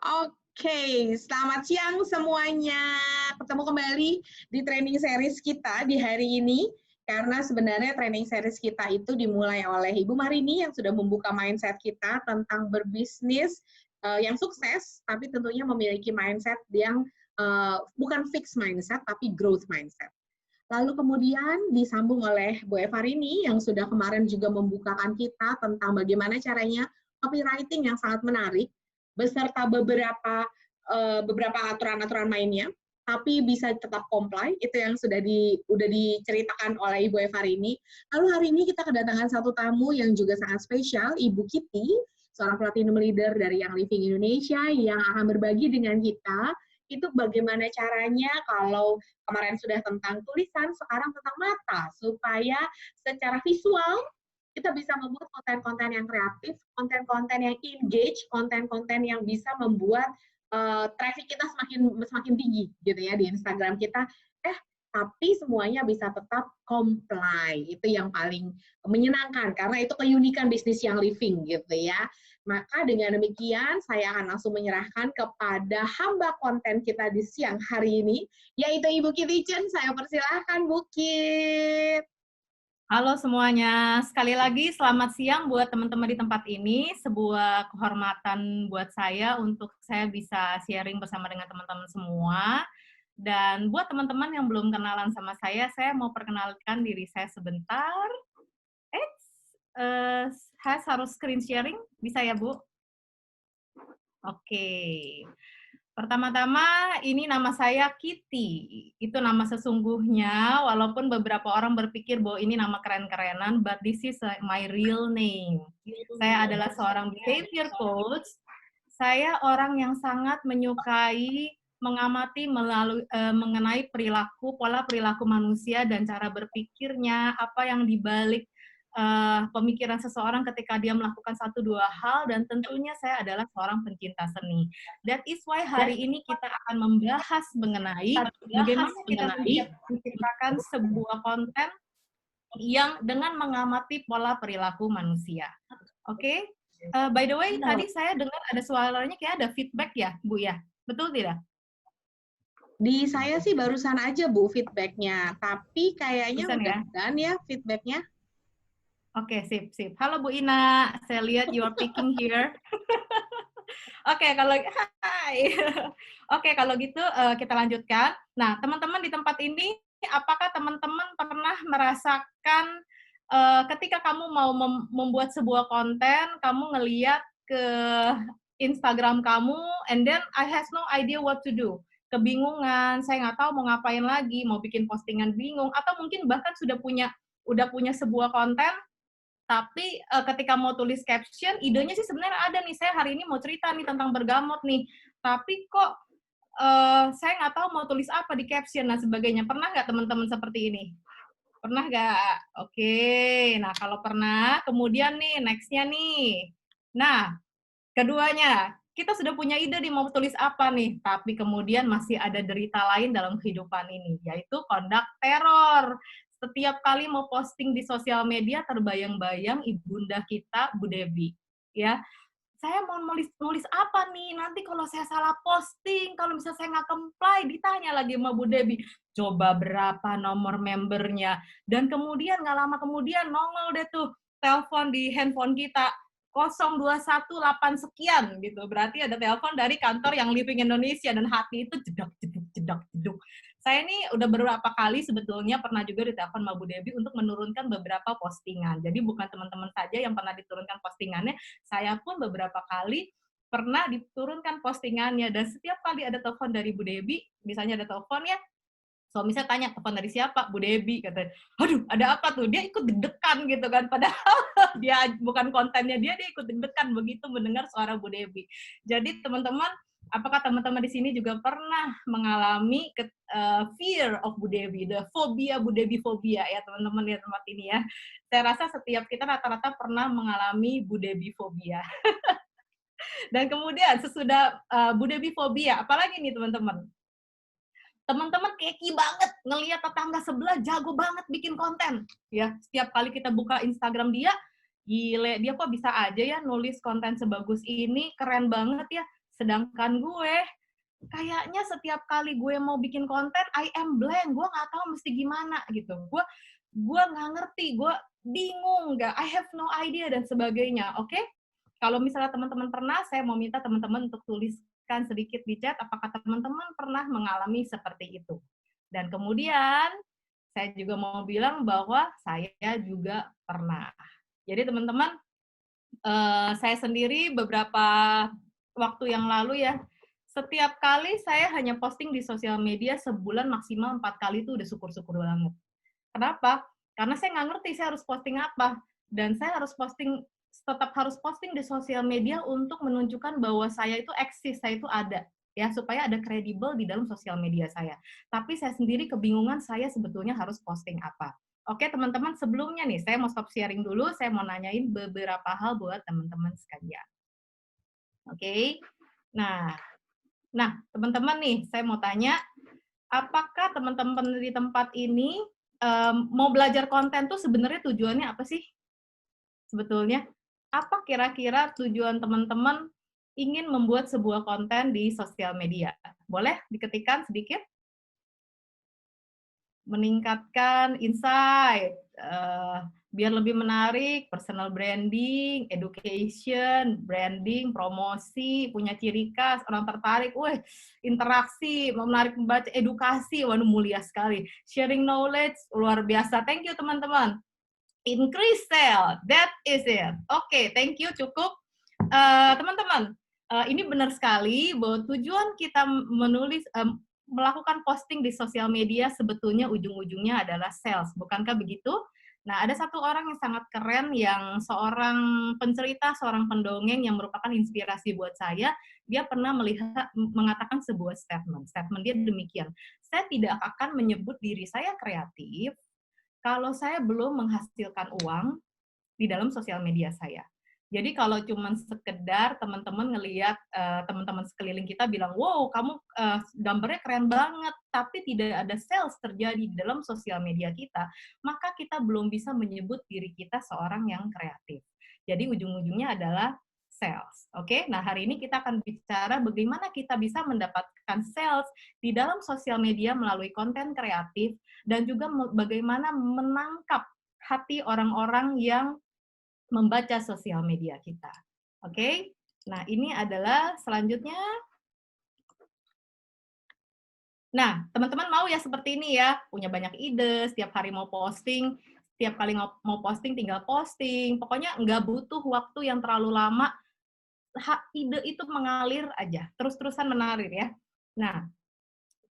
Oke, selamat siang semuanya. Ketemu kembali di training series kita di hari ini. Karena sebenarnya training series kita itu dimulai oleh Ibu Marini yang sudah membuka mindset kita tentang berbisnis yang sukses, tapi tentunya memiliki mindset yang bukan fixed mindset, tapi growth mindset. Lalu kemudian disambung oleh Bu Eva Rini yang sudah kemarin juga membukakan kita tentang bagaimana caranya copywriting yang sangat menarik beserta beberapa aturan-aturan mainnya, tapi bisa tetap comply. Itu yang sudah diceritakan oleh Ibu Eva Rini. Lalu hari ini kita kedatangan satu tamu yang juga sangat spesial, Ibu Kitty, seorang platinum leader dari Young Living Indonesia yang akan berbagi dengan kita itu bagaimana caranya kalau kemarin sudah tentang tulisan, sekarang tentang mata, supaya secara visual kita bisa membuat konten-konten yang kreatif, konten-konten yang engage, konten-konten yang bisa membuat traffic kita semakin tinggi gitu ya di Instagram kita. Tapi semuanya bisa tetap comply. Itu yang paling menyenangkan karena itu keunikan bisnis yang living gitu ya. Maka dengan demikian saya akan langsung menyerahkan kepada hamba konten kita di siang hari ini, yaitu Ibu Kitty Chen. Saya persilahkan Bu Kit. Halo semuanya, sekali lagi selamat siang buat teman-teman di tempat ini. Sebuah kehormatan buat saya untuk saya bisa sharing bersama dengan teman-teman semua. Dan buat teman-teman yang belum kenalan sama saya mau perkenalkan diri saya sebentar. Harus screen sharing, bisa ya Bu? Oke. Pertama-tama, ini nama saya Kitty. Itu nama sesungguhnya, walaupun beberapa orang berpikir bahwa ini nama keren-kerenan, but this is my real name. Saya adalah seorang behavior coach. Saya orang yang sangat menyukai mengamati mengenai pola perilaku manusia dan cara berpikirnya, apa yang dibalik pemikiran seseorang ketika dia melakukan 1-2 hal, dan tentunya saya adalah seorang pencinta seni. That is why hari ini kita akan membahas mengenai bagaimana kita menciptakan sebuah konten yang dengan mengamati pola perilaku manusia. Oke? By the way, tadi saya dengar ada suaranya kayak ada feedback ya, Bu ya? Betul tidak? Di saya sih barusan aja Bu feedbacknya, tapi kayaknya udah done ya feedbacknya. Oke, sip. Halo Bu Ina, saya lihat you are picking here. Oke, kalau gitu kita lanjutkan. Nah, teman-teman di tempat ini, apakah teman-teman pernah merasakan ketika kamu mau membuat sebuah konten, kamu ngeliat ke Instagram kamu, and then I has no idea what to do. Kebingungan, saya nggak tahu mau ngapain lagi, mau bikin postingan bingung, atau mungkin bahkan udah punya sebuah konten, tapi ketika mau tulis caption, idenya sih sebenarnya ada nih, saya hari ini mau cerita nih tentang bergamot nih, tapi kok saya nggak tahu mau tulis apa di caption dan sebagainya. Pernah nggak teman-teman seperti ini? Pernah nggak? Oke, nah kalau pernah, kemudian nih, next-nya nih. Nah, keduanya, kita sudah punya ide nih mau tulis apa nih, tapi kemudian masih ada derita lain dalam kehidupan ini, yaitu kondak teror. Setiap kali mau posting di sosial media, terbayang-bayang ibunda kita, Bu Devi. Ya, saya mau nulis apa nih, nanti kalau saya salah posting, kalau misalnya saya nggak comply, ditanya lagi sama Bu Devi, coba berapa nomor membernya, dan kemudian nggak lama kemudian nongol deh tuh, telepon di handphone kita, 0218 sekian gitu, berarti ada telepon dari kantor Young Living Indonesia, dan hati itu jedok. Saya ini udah beberapa kali sebetulnya pernah juga ditelepon sama Bu Devi untuk menurunkan beberapa postingan. Jadi bukan teman-teman saja yang pernah diturunkan postingannya, saya pun beberapa kali pernah diturunkan postingannya, dan setiap kali ada telepon dari Bu Devi, misalnya ada telepon ya, suami saya tanya, telepon dari siapa? Bu Devi, katanya. Aduh, ada apa tuh? Dia ikut deg-degan gitu kan, padahal dia bukan kontennya dia ikut deg-degan begitu mendengar suara Bu Devi. Jadi teman-teman, apakah teman-teman di sini juga pernah mengalami fear of Bu Devi, the phobia Bu Devi phobia ya teman-teman di tempat ini ya. Saya rasa setiap kita rata-rata pernah mengalami Bu Devi phobia. Dan kemudian sesudah Bu Devi phobia, apalagi nih teman-teman? Teman-teman keki banget ngelihat tetangga sebelah jago banget bikin konten. Ya, setiap kali kita buka Instagram dia, gile, dia kok bisa aja ya nulis konten sebagus ini, keren banget ya. Sedangkan gue, kayaknya setiap kali gue mau bikin konten, I am blank, gue nggak tahu mesti gimana gitu. Gue nggak ngerti, gue bingung, nggak, I have no idea, dan sebagainya. Oke? Kalau misalnya teman-teman pernah, saya mau minta teman-teman untuk tuliskan sedikit di chat, apakah teman-teman pernah mengalami seperti itu. Dan kemudian, saya juga mau bilang bahwa saya juga pernah. Jadi teman-teman, saya sendiri beberapa waktu yang lalu ya, setiap kali saya hanya posting di sosial media sebulan maksimal 4 kali itu udah syukur-syukur banget. Kenapa? Karena saya nggak ngerti saya harus posting apa. Dan saya tetap harus posting di sosial media untuk menunjukkan bahwa saya itu eksis, saya itu ada. Ya, supaya ada kredibel di dalam sosial media saya. Tapi saya sendiri kebingungan saya sebetulnya harus posting apa. Oke, teman-teman, sebelumnya nih, saya mau stop sharing dulu, saya mau nanyain beberapa hal buat teman-teman sekalian. Oke? Nah, teman-teman nih, saya mau tanya, apakah teman-teman di tempat ini mau belajar konten tuh sebenarnya tujuannya apa sih? Sebetulnya, apa kira-kira tujuan teman-teman ingin membuat sebuah konten di sosial media? Boleh diketikkan sedikit? Meningkatkan insight, biar lebih menarik, personal branding, education, branding, promosi, punya ciri khas, orang tertarik, interaksi, menarik membaca, edukasi, waduh mulia sekali, sharing knowledge, luar biasa. Thank you teman-teman. Increase sale, that is it. Oke, thank you, cukup. Teman-teman, ini benar sekali bahwa tujuan kita melakukan posting di sosial media sebetulnya ujung-ujungnya adalah sales, bukankah begitu? Nah, ada satu orang yang sangat keren, yang seorang pencerita, seorang pendongeng yang merupakan inspirasi buat saya. Dia pernah mengatakan sebuah statement. Statement dia demikian, saya tidak akan menyebut diri saya kreatif kalau saya belum menghasilkan uang di dalam sosial media saya. Jadi kalau cuma sekedar teman-teman ngelihat teman-teman sekeliling kita bilang, wow, kamu gambarnya keren banget, tapi tidak ada sales terjadi di dalam sosial media kita, maka kita belum bisa menyebut diri kita seorang yang kreatif. Jadi ujung-ujungnya adalah sales. Oke, nah hari ini kita akan bicara bagaimana kita bisa mendapatkan sales di dalam sosial media melalui konten kreatif, dan juga bagaimana menangkap hati orang-orang yang membaca sosial media kita. Oke? Nah, ini adalah selanjutnya. Nah, teman-teman mau ya seperti ini ya, punya banyak ide, setiap hari mau posting, setiap kali mau posting tinggal posting, pokoknya nggak butuh waktu yang terlalu lama, ide itu mengalir aja, terus-terusan mengalir ya. Nah,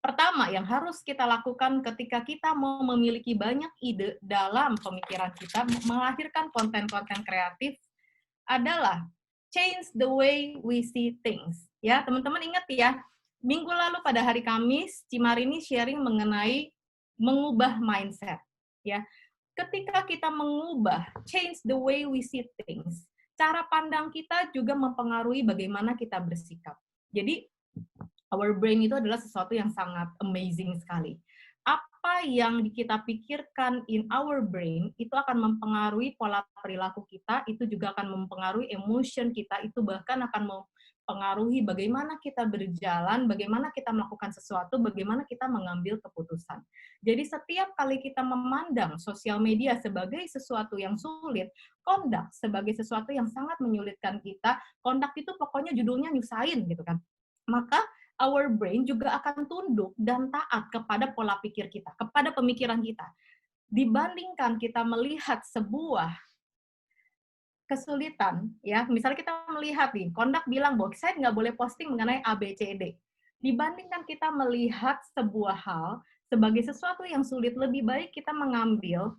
pertama yang harus kita lakukan ketika kita mau memiliki banyak ide dalam pemikiran kita, melahirkan konten-konten kreatif, adalah change the way we see things. Ya, teman-teman ingat ya, minggu lalu pada hari Kamis, Cimarini sharing mengenai mengubah mindset. Ya, ketika kita mengubah, change the way we see things, cara pandang kita juga mempengaruhi bagaimana kita bersikap. Jadi, our brain itu adalah sesuatu yang sangat amazing sekali. Apa yang kita pikirkan in our brain itu akan mempengaruhi pola perilaku kita, itu juga akan mempengaruhi emotion kita, itu bahkan akan mempengaruhi bagaimana kita berjalan, bagaimana kita melakukan sesuatu, bagaimana kita mengambil keputusan. Jadi setiap kali kita memandang sosial media sebagai sesuatu yang sulit, conduct sebagai sesuatu yang sangat menyulitkan kita, conduct itu pokoknya judulnya nyusahin gitu kan. Maka our brain juga akan tunduk dan taat kepada pola pikir kita, kepada pemikiran kita. Dibandingkan kita melihat sebuah kesulitan, ya, misalnya kita melihat nih, Kondak bilang bahwa saya nggak boleh posting mengenai A, B, C, D. Dibandingkan kita melihat sebuah hal sebagai sesuatu yang sulit, lebih baik kita mengambil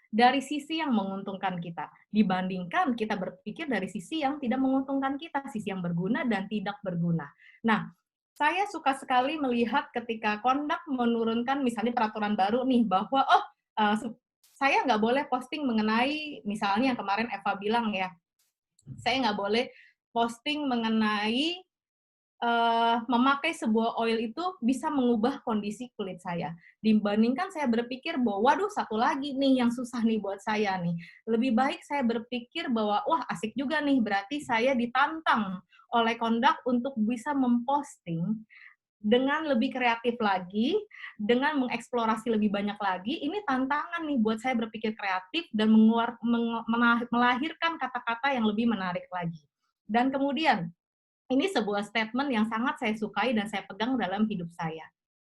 dari sisi yang menguntungkan kita, dibandingkan kita berpikir dari sisi yang tidak menguntungkan kita, sisi yang berguna dan tidak berguna. Nah, saya suka sekali melihat ketika Kondak menurunkan misalnya peraturan baru nih, bahwa saya nggak boleh posting mengenai, misalnya yang kemarin Eva bilang ya, saya nggak boleh posting mengenai memakai sebuah oil itu bisa mengubah kondisi kulit saya. Dibandingkan saya berpikir bahwa, waduh satu lagi nih yang susah nih buat saya nih. Lebih baik saya berpikir bahwa, wah asik juga nih, berarti saya ditantang oleh Kondak untuk bisa memposting dengan lebih kreatif lagi, dengan mengeksplorasi lebih banyak lagi. Ini tantangan nih buat saya berpikir kreatif dan melahirkan kata-kata yang lebih menarik lagi. Dan kemudian, ini sebuah statement yang sangat saya sukai dan saya pegang dalam hidup saya.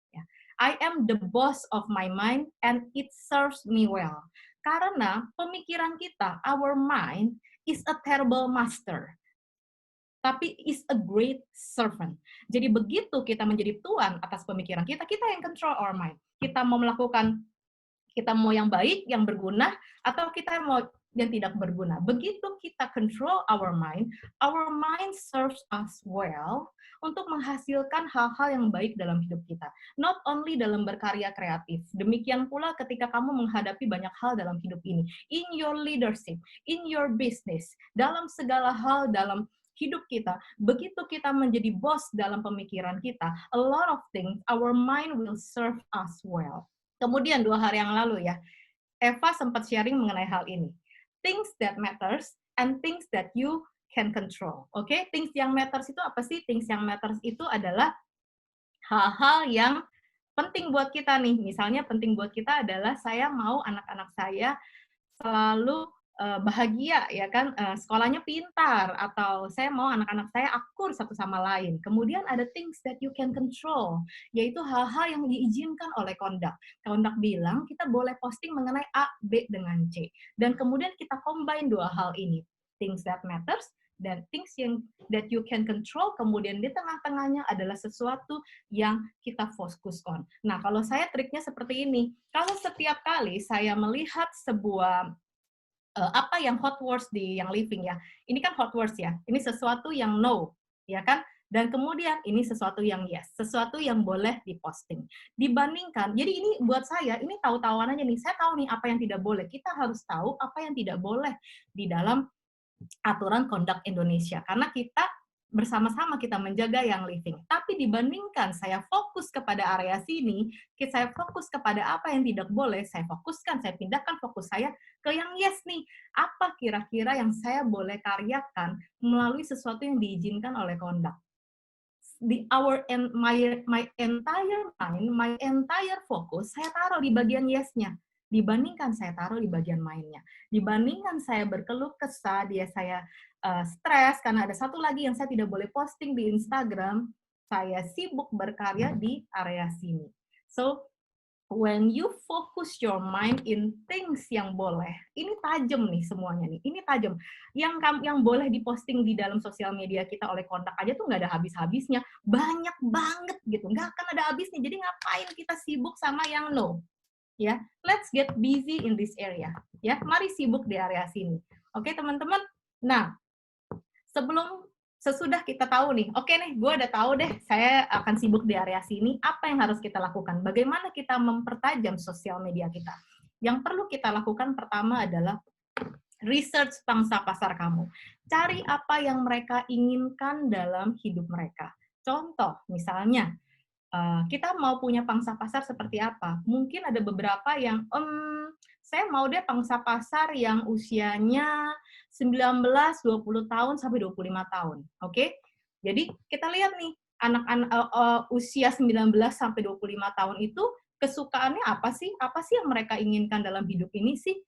Ya. I am the boss of my mind and it serves me well. Karena pemikiran kita, our mind, is a terrible master, tapi is a great servant. Jadi begitu kita menjadi tuan atas pemikiran kita, kita yang control our mind. Kita mau melakukan, kita mau yang baik, yang berguna, atau kita mau yang tidak berguna. Begitu kita control our mind serves us well untuk menghasilkan hal-hal yang baik dalam hidup kita. Not only dalam berkarya kreatif, demikian pula ketika kamu menghadapi banyak hal dalam hidup ini. In your leadership, in your business, dalam segala hal dalam hidup kita, begitu kita menjadi bos dalam pemikiran kita, a lot of things, our mind will serve us well. Kemudian 2 hari yang lalu ya, Eva sempat sharing mengenai hal ini. Things that matters and things that you can control. Oke, things yang matters itu apa sih? Things yang matters itu adalah hal-hal yang penting buat kita nih. Misalnya penting buat kita adalah saya mau anak-anak saya selalu bahagia ya kan, sekolahnya pintar, atau saya mau anak-anak saya akur satu sama lain. Kemudian ada things that you can control, yaitu hal-hal yang diizinkan oleh Kondak. Kondak bilang kita boleh posting mengenai A, B, dengan C. Dan kemudian kita combine 2 hal ini, things that matters dan things that you can control, kemudian di tengah-tengahnya adalah sesuatu yang kita fokus on. Nah, kalau saya triknya seperti ini, kalau setiap kali saya melihat sebuah apa yang hot words di yang living ya. Ini kan hot words ya. Ini sesuatu yang no, ya kan? Dan kemudian ini sesuatu yang yes, sesuatu yang boleh diposting. Dibandingkan, jadi ini buat saya, ini tahu-tahuan aja nih. Saya tahu nih apa yang tidak boleh. Kita harus tahu apa yang tidak boleh di dalam aturan Kondak Indonesia. Karena kita bersama-sama kita menjaga yang living. Tapi dibandingkan saya fokus kepada area sini, saya fokus kepada apa yang tidak boleh, saya fokuskan, saya pindahkan fokus saya ke yang yes nih. Apa kira-kira yang saya boleh karyakan melalui sesuatu yang diizinkan oleh Kondak? My entire mind, my entire focus, saya taruh di bagian yes-nya. Dibandingkan saya taruh di bagian mainnya. Dibandingkan saya berkeluh kesah, saya stres, karena ada satu lagi yang saya tidak boleh posting di Instagram, saya sibuk berkarya di area sini. So, when you focus your mind in things yang boleh, ini tajam nih semuanya nih, ini tajam. Yang boleh diposting di dalam sosial media kita oleh Kondak aja tuh nggak ada habis-habisnya, banyak banget gitu, nggak akan ada habisnya. Jadi ngapain kita sibuk sama yang no? Ya, let's get busy in this area. Ya, mari sibuk di area sini. Oke teman-teman. Nah, sesudah kita tahu nih, oke nih, gue udah tahu deh, saya akan sibuk di area sini, apa yang harus kita lakukan? Bagaimana kita mempertajam sosial media kita? Yang perlu kita lakukan pertama adalah research pangsa pasar kamu. Cari apa yang mereka inginkan dalam hidup mereka. Contoh, misalnya, kita mau punya pangsa pasar seperti apa? Mungkin ada beberapa yang, saya mau deh pangsa pasar yang usianya 19-20 tahun sampai 25 tahun. Oke? Jadi kita lihat nih, anak-anak usia 19 sampai 25 tahun itu kesukaannya apa sih? Apa sih yang mereka inginkan dalam hidup ini sih?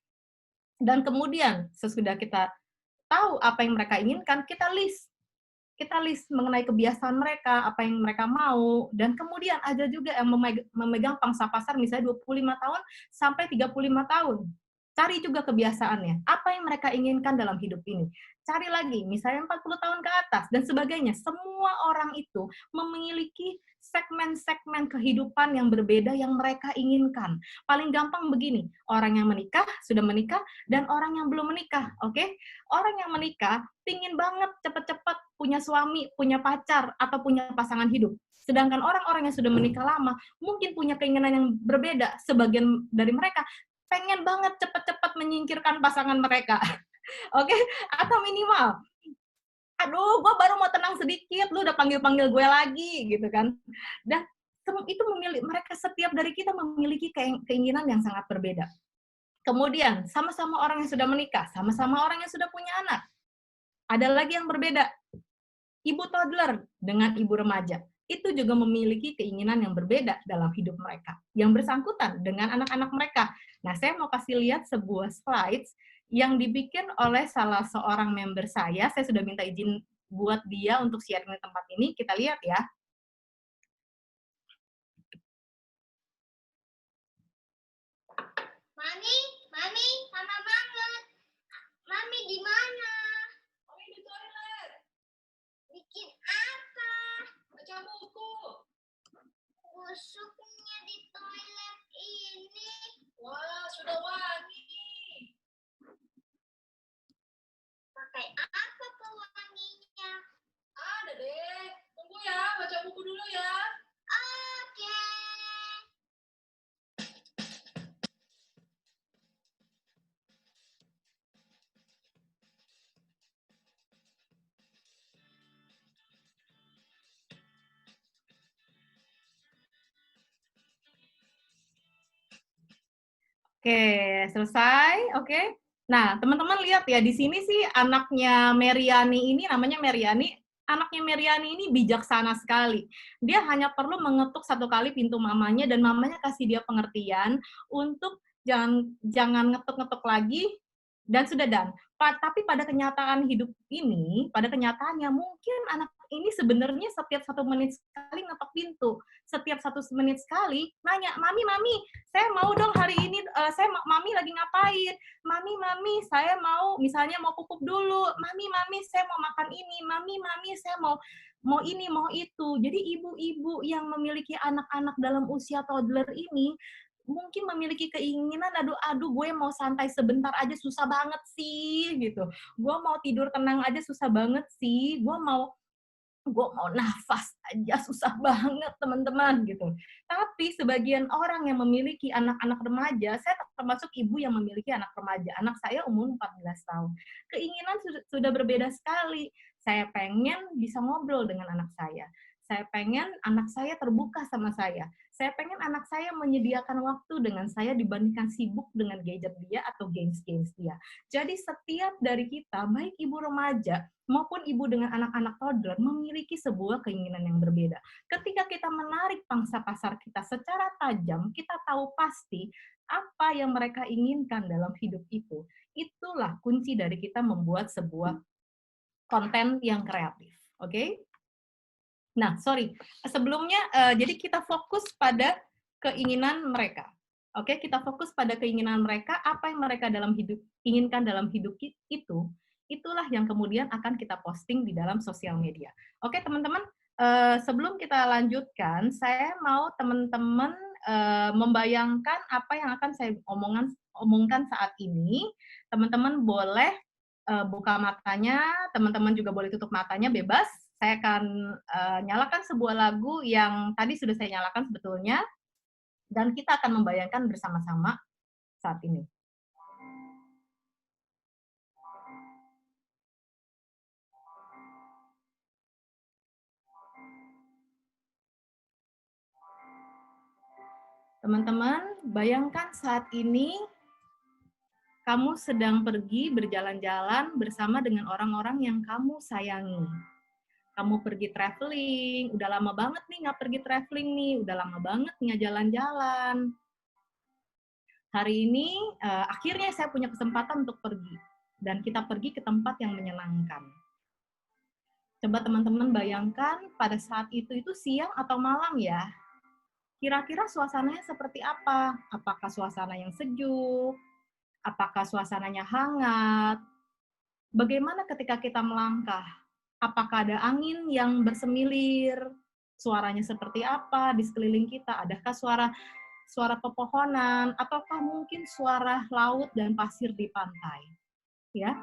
Dan kemudian sesudah kita tahu apa yang mereka inginkan, kita list mengenai kebiasaan mereka, apa yang mereka mau, dan kemudian ada juga yang memegang pangsa pasar misalnya 25 tahun sampai 35 tahun. Cari juga kebiasaannya, apa yang mereka inginkan dalam hidup ini. Cari lagi, misalnya 40 tahun ke atas, dan sebagainya. Semua orang itu memiliki segmen-segmen kehidupan yang berbeda yang mereka inginkan. Paling gampang begini, orang yang menikah, sudah menikah, dan orang yang belum menikah, oke? Orang yang menikah, pingin banget cepet-cepet punya suami, punya pacar, atau punya pasangan hidup. Sedangkan orang-orang yang sudah menikah lama, mungkin punya keinginan yang berbeda. Sebagian dari mereka pengen banget cepet-cepet menyingkirkan pasangan mereka. Oke? Atau minimal, aduh, gue baru mau tenang sedikit, lu udah panggil-panggil gue lagi, gitu kan. Dan itu mereka setiap dari kita memiliki keinginan yang sangat berbeda. Kemudian, sama-sama orang yang sudah menikah, sama-sama orang yang sudah punya anak. Ada lagi yang berbeda. Ibu toddler dengan ibu remaja. Itu juga memiliki keinginan yang berbeda dalam hidup mereka. Yang bersangkutan dengan anak-anak mereka. Nah, saya mau kasih lihat sebuah slides yang dibikin oleh salah seorang member saya. Saya sudah minta izin buat dia untuk sharing di tempat ini. Kita lihat ya. Mami, sama banget. Mami di mana? Mami di toilet. Bikin apa? Baca buku. Busuknya di toilet ini. Wah, sudah wangi. Pakai apa pewanginya? Ada deh. Tunggu ya, baca buku dulu ya. Oke. Oke, selesai. Oke. Nah, teman-teman lihat ya, di sini sih anaknya Meriani ini, namanya Meriani, anaknya Meriani ini bijaksana sekali. Dia hanya perlu mengetuk satu kali pintu mamanya, dan mamanya kasih dia pengertian untuk jangan ngetuk-ngetuk lagi, dan sudah dan. Tapi pada kenyataan hidup ini, pada kenyataannya mungkin anak ini sebenarnya setiap 1 menit sekali ngetok pintu, setiap 1 menit sekali nanya, mami, saya mau dong hari ini, mami lagi ngapain? Mami, saya mau, misalnya mau pupuk dulu. Mami, saya mau makan ini. Mami, saya mau ini, mau itu. Jadi ibu-ibu yang memiliki anak-anak dalam usia toddler ini mungkin memiliki keinginan, aduh gue mau santai sebentar aja susah banget sih gitu. Gue mau tidur tenang aja susah banget sih. Gue mau nafas aja susah banget teman-teman gitu. Tapi sebagian orang yang memiliki anak-anak remaja, saya termasuk ibu yang memiliki anak remaja. Anak saya umur 14 tahun. Keinginan sudah berbeda sekali. Saya pengen bisa ngobrol dengan anak saya. Saya pengen anak saya terbuka sama saya. Saya pengen anak saya menyediakan waktu dengan saya dibandingkan sibuk dengan gadget dia atau games-games dia. Jadi setiap dari kita, baik ibu remaja maupun ibu dengan anak-anak toddler, memiliki sebuah keinginan yang berbeda. Ketika kita menarik pangsa pasar kita secara tajam, kita tahu pasti apa yang mereka inginkan dalam hidup itu. Itulah kunci dari kita membuat sebuah konten yang kreatif. Oke? Nah, sebelumnya, jadi kita fokus pada keinginan mereka. Oke, kita fokus pada keinginan mereka, apa yang mereka inginkan dalam hidup itu, itulah yang kemudian akan kita posting di dalam sosial media. Oke, teman-teman, sebelum kita lanjutkan, saya mau teman-teman membayangkan apa yang akan saya omongkan saat ini. Teman-teman boleh buka matanya, teman-teman juga boleh tutup matanya, bebas. Saya akan nyalakan sebuah lagu yang tadi sudah saya nyalakan sebetulnya, dan kita akan membayangkan bersama-sama saat ini. Teman-teman, bayangkan saat ini kamu sedang pergi berjalan-jalan bersama dengan orang-orang yang kamu sayangi. Kamu pergi traveling, udah lama banget nih nggak pergi traveling nih, udah lama banget nggak jalan-jalan. Hari ini akhirnya saya punya kesempatan untuk pergi, dan kita pergi ke tempat yang menyenangkan. Coba teman-teman bayangkan pada saat itu siang atau malam ya. Kira-kira suasananya seperti apa? Apakah suasana yang sejuk? Apakah suasananya hangat? Bagaimana ketika kita melangkah? Apakah ada angin yang bersemilir? Suaranya seperti apa di sekeliling kita? Adakah suara pepohonan, ataukah mungkin suara laut dan pasir di pantai? Ya.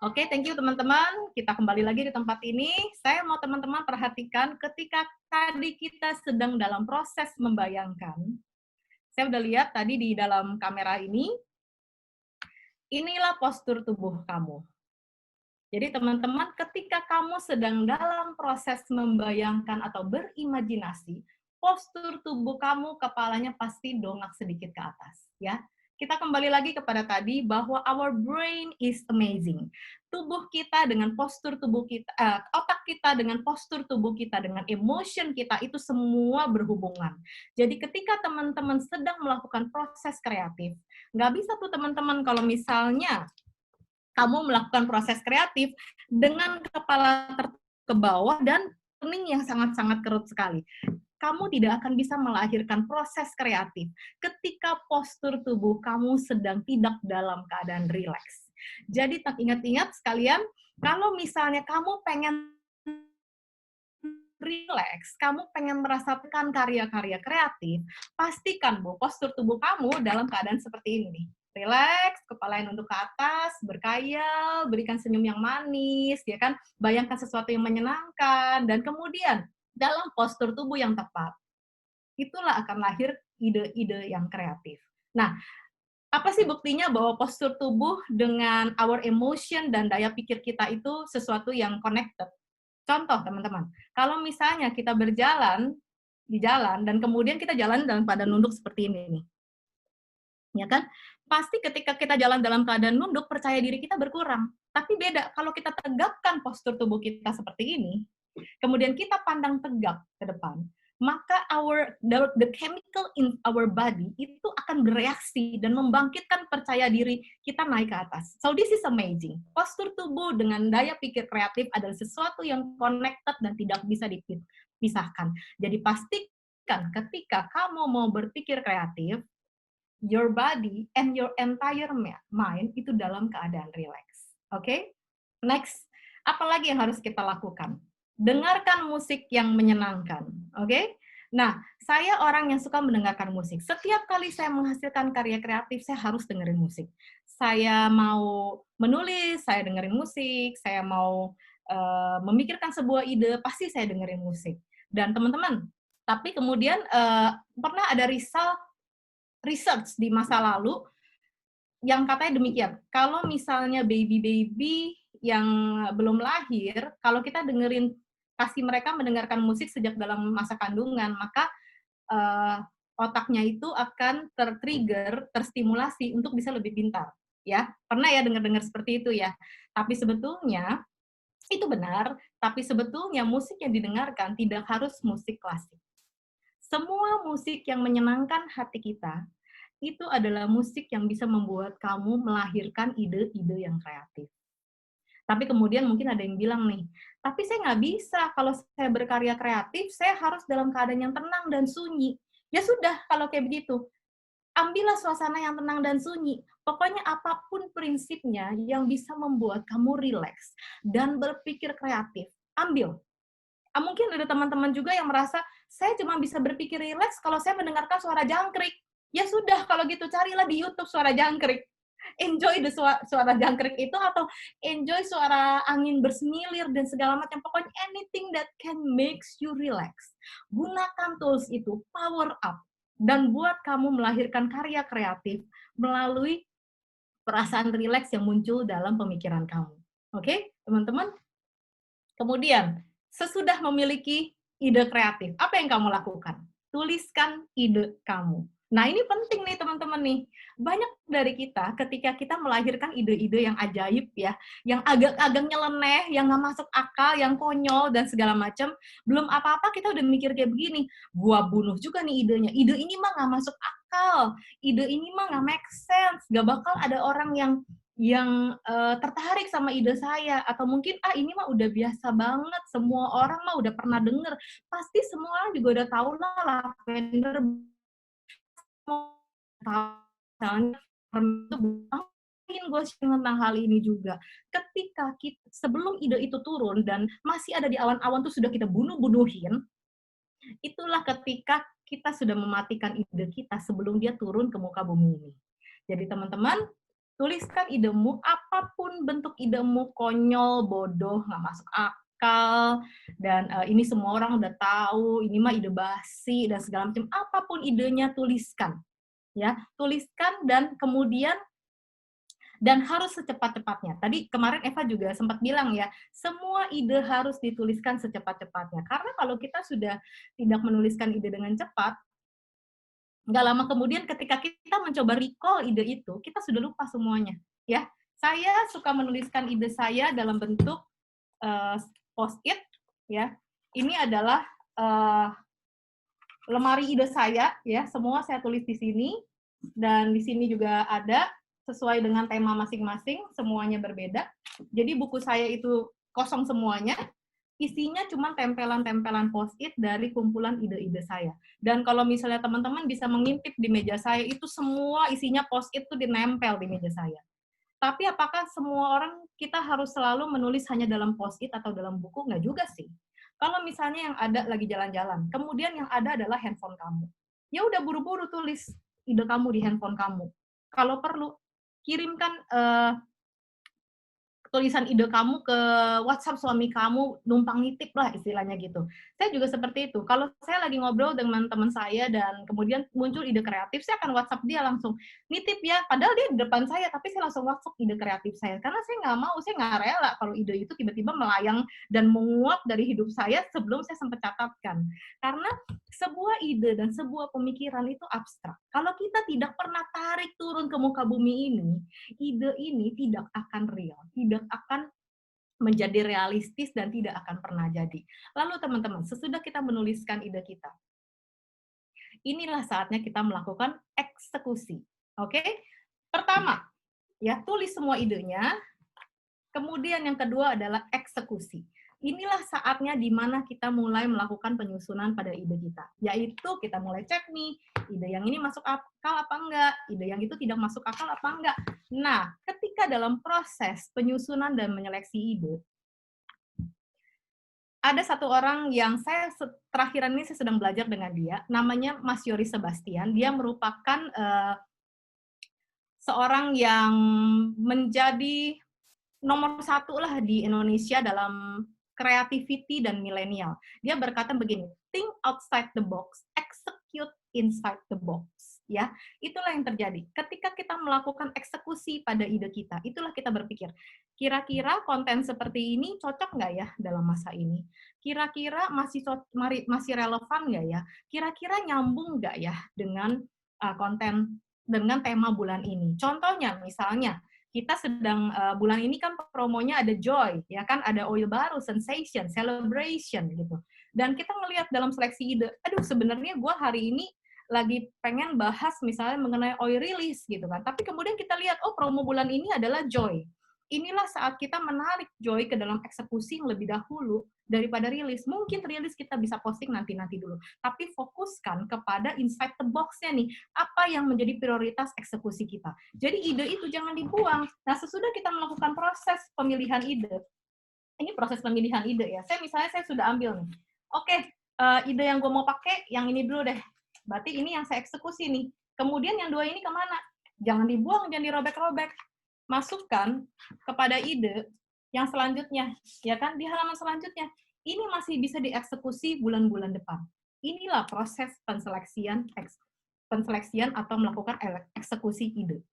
Oke, thank you teman-teman. Kita kembali lagi di tempat ini. Saya mau teman-teman perhatikan ketika tadi kita sedang dalam proses membayangkan. Saya udah lihat tadi di dalam kamera ini. Inilah postur tubuh kamu. Jadi teman-teman, ketika kamu sedang dalam proses membayangkan atau berimajinasi, postur tubuh kamu, kepalanya pasti dongak sedikit ke atas, ya. Kita kembali lagi kepada tadi bahwa our brain is amazing. Tubuh kita dengan postur tubuh kita, otak kita dengan postur tubuh kita, dengan emotion kita, itu semua berhubungan. Jadi ketika teman-teman sedang melakukan proses kreatif, nggak bisa tuh teman-teman kalau misalnya kamu melakukan proses kreatif dengan kepala ke bawah dan kening yang sangat-sangat kerut sekali. Kamu tidak akan bisa melahirkan proses kreatif ketika postur tubuh kamu sedang tidak dalam keadaan rileks. Jadi ingat-ingat sekalian, kalau misalnya kamu pengen rileks, kamu pengen merasakan karya-karya kreatif, pastikan bahwa postur tubuh kamu dalam keadaan seperti ini. Rileks, kepala yang nunduk ke atas, berkhayal, berikan senyum yang manis, ya kan? Bayangkan sesuatu yang menyenangkan, dan kemudian dalam postur tubuh yang tepat, itulah akan lahir ide-ide yang kreatif. Nah, apa sih buktinya bahwa postur tubuh dengan our emotion dan daya pikir kita itu sesuatu yang connected? Contoh teman-teman, kalau misalnya kita berjalan di jalan dan kemudian kita jalan dalam keadaan nunduk seperti ini nih, ya kan? Pasti ketika kita jalan dalam keadaan nunduk, percaya diri kita berkurang. Tapi beda kalau kita tegakkan postur tubuh kita seperti ini, kemudian kita pandang tegak ke depan, maka the chemical in our body itu akan bereaksi dan membangkitkan percaya diri kita naik ke atas. So this is amazing. Postur tubuh dengan daya pikir kreatif adalah sesuatu yang connected dan tidak bisa dipisahkan. Jadi pastikan ketika kamu mau berpikir kreatif, your body and your entire mind itu dalam keadaan relax. Oke? Next, apa lagi yang harus kita lakukan? Dengarkan musik yang menyenangkan. Oke? Nah, saya orang yang suka mendengarkan musik. Setiap kali saya menghasilkan karya kreatif, saya harus dengerin musik. Saya mau menulis, saya dengerin musik. Saya mau memikirkan sebuah ide, pasti saya dengerin musik. Dan teman-teman, tapi kemudian pernah ada research di masa lalu yang katanya demikian. Kalau misalnya baby-baby yang belum lahir, kalau kita kasih mereka mendengarkan musik sejak dalam masa kandungan, maka otaknya itu akan tertrigger, terstimulasi untuk bisa lebih pintar. Ya, pernah ya dengar-dengar seperti itu ya. Tapi sebetulnya itu benar, tapi sebetulnya musik yang didengarkan tidak harus musik klasik. Semua musik yang menyenangkan hati kita, itu adalah musik yang bisa membuat kamu melahirkan ide-ide yang kreatif. Tapi kemudian mungkin ada yang bilang nih, tapi saya nggak bisa, kalau saya berkarya kreatif, saya harus dalam keadaan yang tenang dan sunyi. Ya sudah, kalau kayak begitu, ambillah suasana yang tenang dan sunyi. Pokoknya apapun prinsipnya yang bisa membuat kamu rileks dan berpikir kreatif, ambil. Mungkin ada teman-teman juga yang merasa, saya cuma bisa berpikir rileks kalau saya mendengarkan suara jangkrik. Ya sudah, kalau gitu carilah di YouTube suara jangkrik. Enjoy suara jangkrik itu, atau enjoy suara angin bersemilir dan segala macam. Pokoknya anything that can makes you relax. Gunakan tools itu, power up. Dan buat kamu melahirkan karya kreatif melalui perasaan rileks yang muncul dalam pemikiran kamu. Oke, teman-teman? Kemudian, sesudah memiliki ide kreatif, apa yang kamu lakukan? Tuliskan ide kamu. Nah, ini penting nih teman-teman nih. Banyak dari kita ketika kita melahirkan ide-ide yang ajaib ya, yang agak-agak nyeleneh, yang nggak masuk akal, yang konyol dan segala macam, belum apa-apa kita udah mikir kayak begini, gua bunuh juga nih idenya. Ide ini mah nggak masuk akal, ide ini mah nggak make sense, nggak bakal ada orang yang tertarik sama ide saya, atau mungkin ini mah udah biasa banget, semua orang mah udah pernah denger, pasti semua orang juga udah tahu lah lavender misalnya itu gue tentang hal ini juga. Ketika sebelum ide itu turun dan masih ada di awan-awan tuh sudah kita bunuhin, itulah ketika kita sudah mematikan ide kita sebelum dia turun ke muka bumi ini. Jadi teman-teman, tuliskan idemu, apapun bentuk idemu, konyol, bodoh, nggak masuk akal, dan ini semua orang udah tahu, ini mah ide basi, dan segala macam. Apapun idenya, tuliskan. Ya, tuliskan dan kemudian Dan harus secepat-cepatnya. Tadi kemarin Eva juga sempat bilang ya, semua ide harus dituliskan secepat-cepatnya. Karena kalau kita sudah tidak menuliskan ide dengan cepat, nggak lama kemudian ketika kita mencoba recall ide itu, kita sudah lupa semuanya. Ya, saya suka menuliskan ide saya dalam bentuk post-it. Ya, ini adalah lemari ide saya. Ya, semua saya tulis di sini. Dan di sini juga ada sesuai dengan tema masing-masing, semuanya berbeda. Jadi buku saya itu kosong semuanya, isinya cuma tempelan-tempelan post-it dari kumpulan ide-ide saya. Dan kalau misalnya teman-teman bisa mengintip di meja saya, itu semua isinya post-it itu dinempel di meja saya. Tapi apakah semua orang kita harus selalu menulis hanya dalam post-it atau dalam buku? Nggak juga sih. Kalau misalnya yang ada lagi jalan-jalan, kemudian yang ada adalah handphone kamu. Ya udah buru-buru tulis ide kamu di handphone kamu. Kalau perlu, kirimkan tulisan ide kamu ke WhatsApp suami kamu, numpang nitip lah istilahnya gitu. Saya juga seperti itu. Kalau saya lagi ngobrol dengan teman saya dan kemudian muncul ide kreatif, saya akan WhatsApp dia langsung, nitip ya. Padahal dia di depan saya, tapi saya langsung WhatsApp ide kreatif saya. Karena saya nggak mau, saya nggak rela kalau ide itu tiba-tiba melayang dan menguap dari hidup saya sebelum saya sempat catatkan. Karena sebuah ide dan sebuah pemikiran itu abstrak. Kalau kita tidak pernah tarik turun ke muka bumi ini, ide ini tidak akan real, tidak akan menjadi realistis dan tidak akan pernah jadi. Lalu teman-teman, sesudah kita menuliskan ide kita, inilah saatnya kita melakukan eksekusi. Oke? Pertama, ya tulis semua idenya. Kemudian yang kedua adalah eksekusi. Inilah saatnya di mana kita mulai melakukan penyusunan pada ide kita. Yaitu kita mulai cek nih, ide yang ini masuk akal apa enggak, ide yang itu tidak masuk akal apa enggak. Nah, ketika dalam proses penyusunan dan menyeleksi ide, ada satu orang yang terakhir ini saya sedang belajar dengan dia, namanya Mas Yoris Sebastian. Dia merupakan seorang yang menjadi nomor 1 lah di Indonesia dalam creativity dan milenial. Dia berkata begini, think outside the box, execute inside the box. Ya, itulah yang terjadi. Ketika kita melakukan eksekusi pada ide kita, itulah kita berpikir, kira-kira konten seperti ini cocok nggak ya dalam masa ini? Kira-kira masih relevan nggak ya? Kira-kira nyambung nggak ya dengan konten dengan tema bulan ini? Contohnya, misalnya, kita sedang bulan ini kan promonya ada joy, ya kan, ada oil baru, sensation, celebration gitu. Dan kita ngelihat dalam seleksi ide, aduh sebenarnya gue hari ini lagi pengen bahas misalnya mengenai oil release gitu kan. Tapi kemudian kita lihat, oh promo bulan ini adalah joy. Inilah saat kita menarik joy ke dalam eksekusi yang lebih dahulu daripada rilis. Mungkin rilis kita bisa posting nanti-nanti dulu. Tapi fokuskan kepada inside the box-nya nih. Apa yang menjadi prioritas eksekusi kita. Jadi ide itu jangan dibuang. Nah, sesudah kita melakukan proses pemilihan ide, ini proses pemilihan ide ya. Saya sudah ambil nih. Oke, ide yang gue mau pakai, yang ini dulu deh. Berarti ini yang saya eksekusi nih. Kemudian yang 2 ini kemana? Jangan dibuang, jangan dirobek-robek. Masukkan kepada ide yang selanjutnya, ya kan, di halaman selanjutnya. Ini masih bisa dieksekusi bulan-bulan depan. Inilah proses penseleksian atau melakukan eksekusi ide.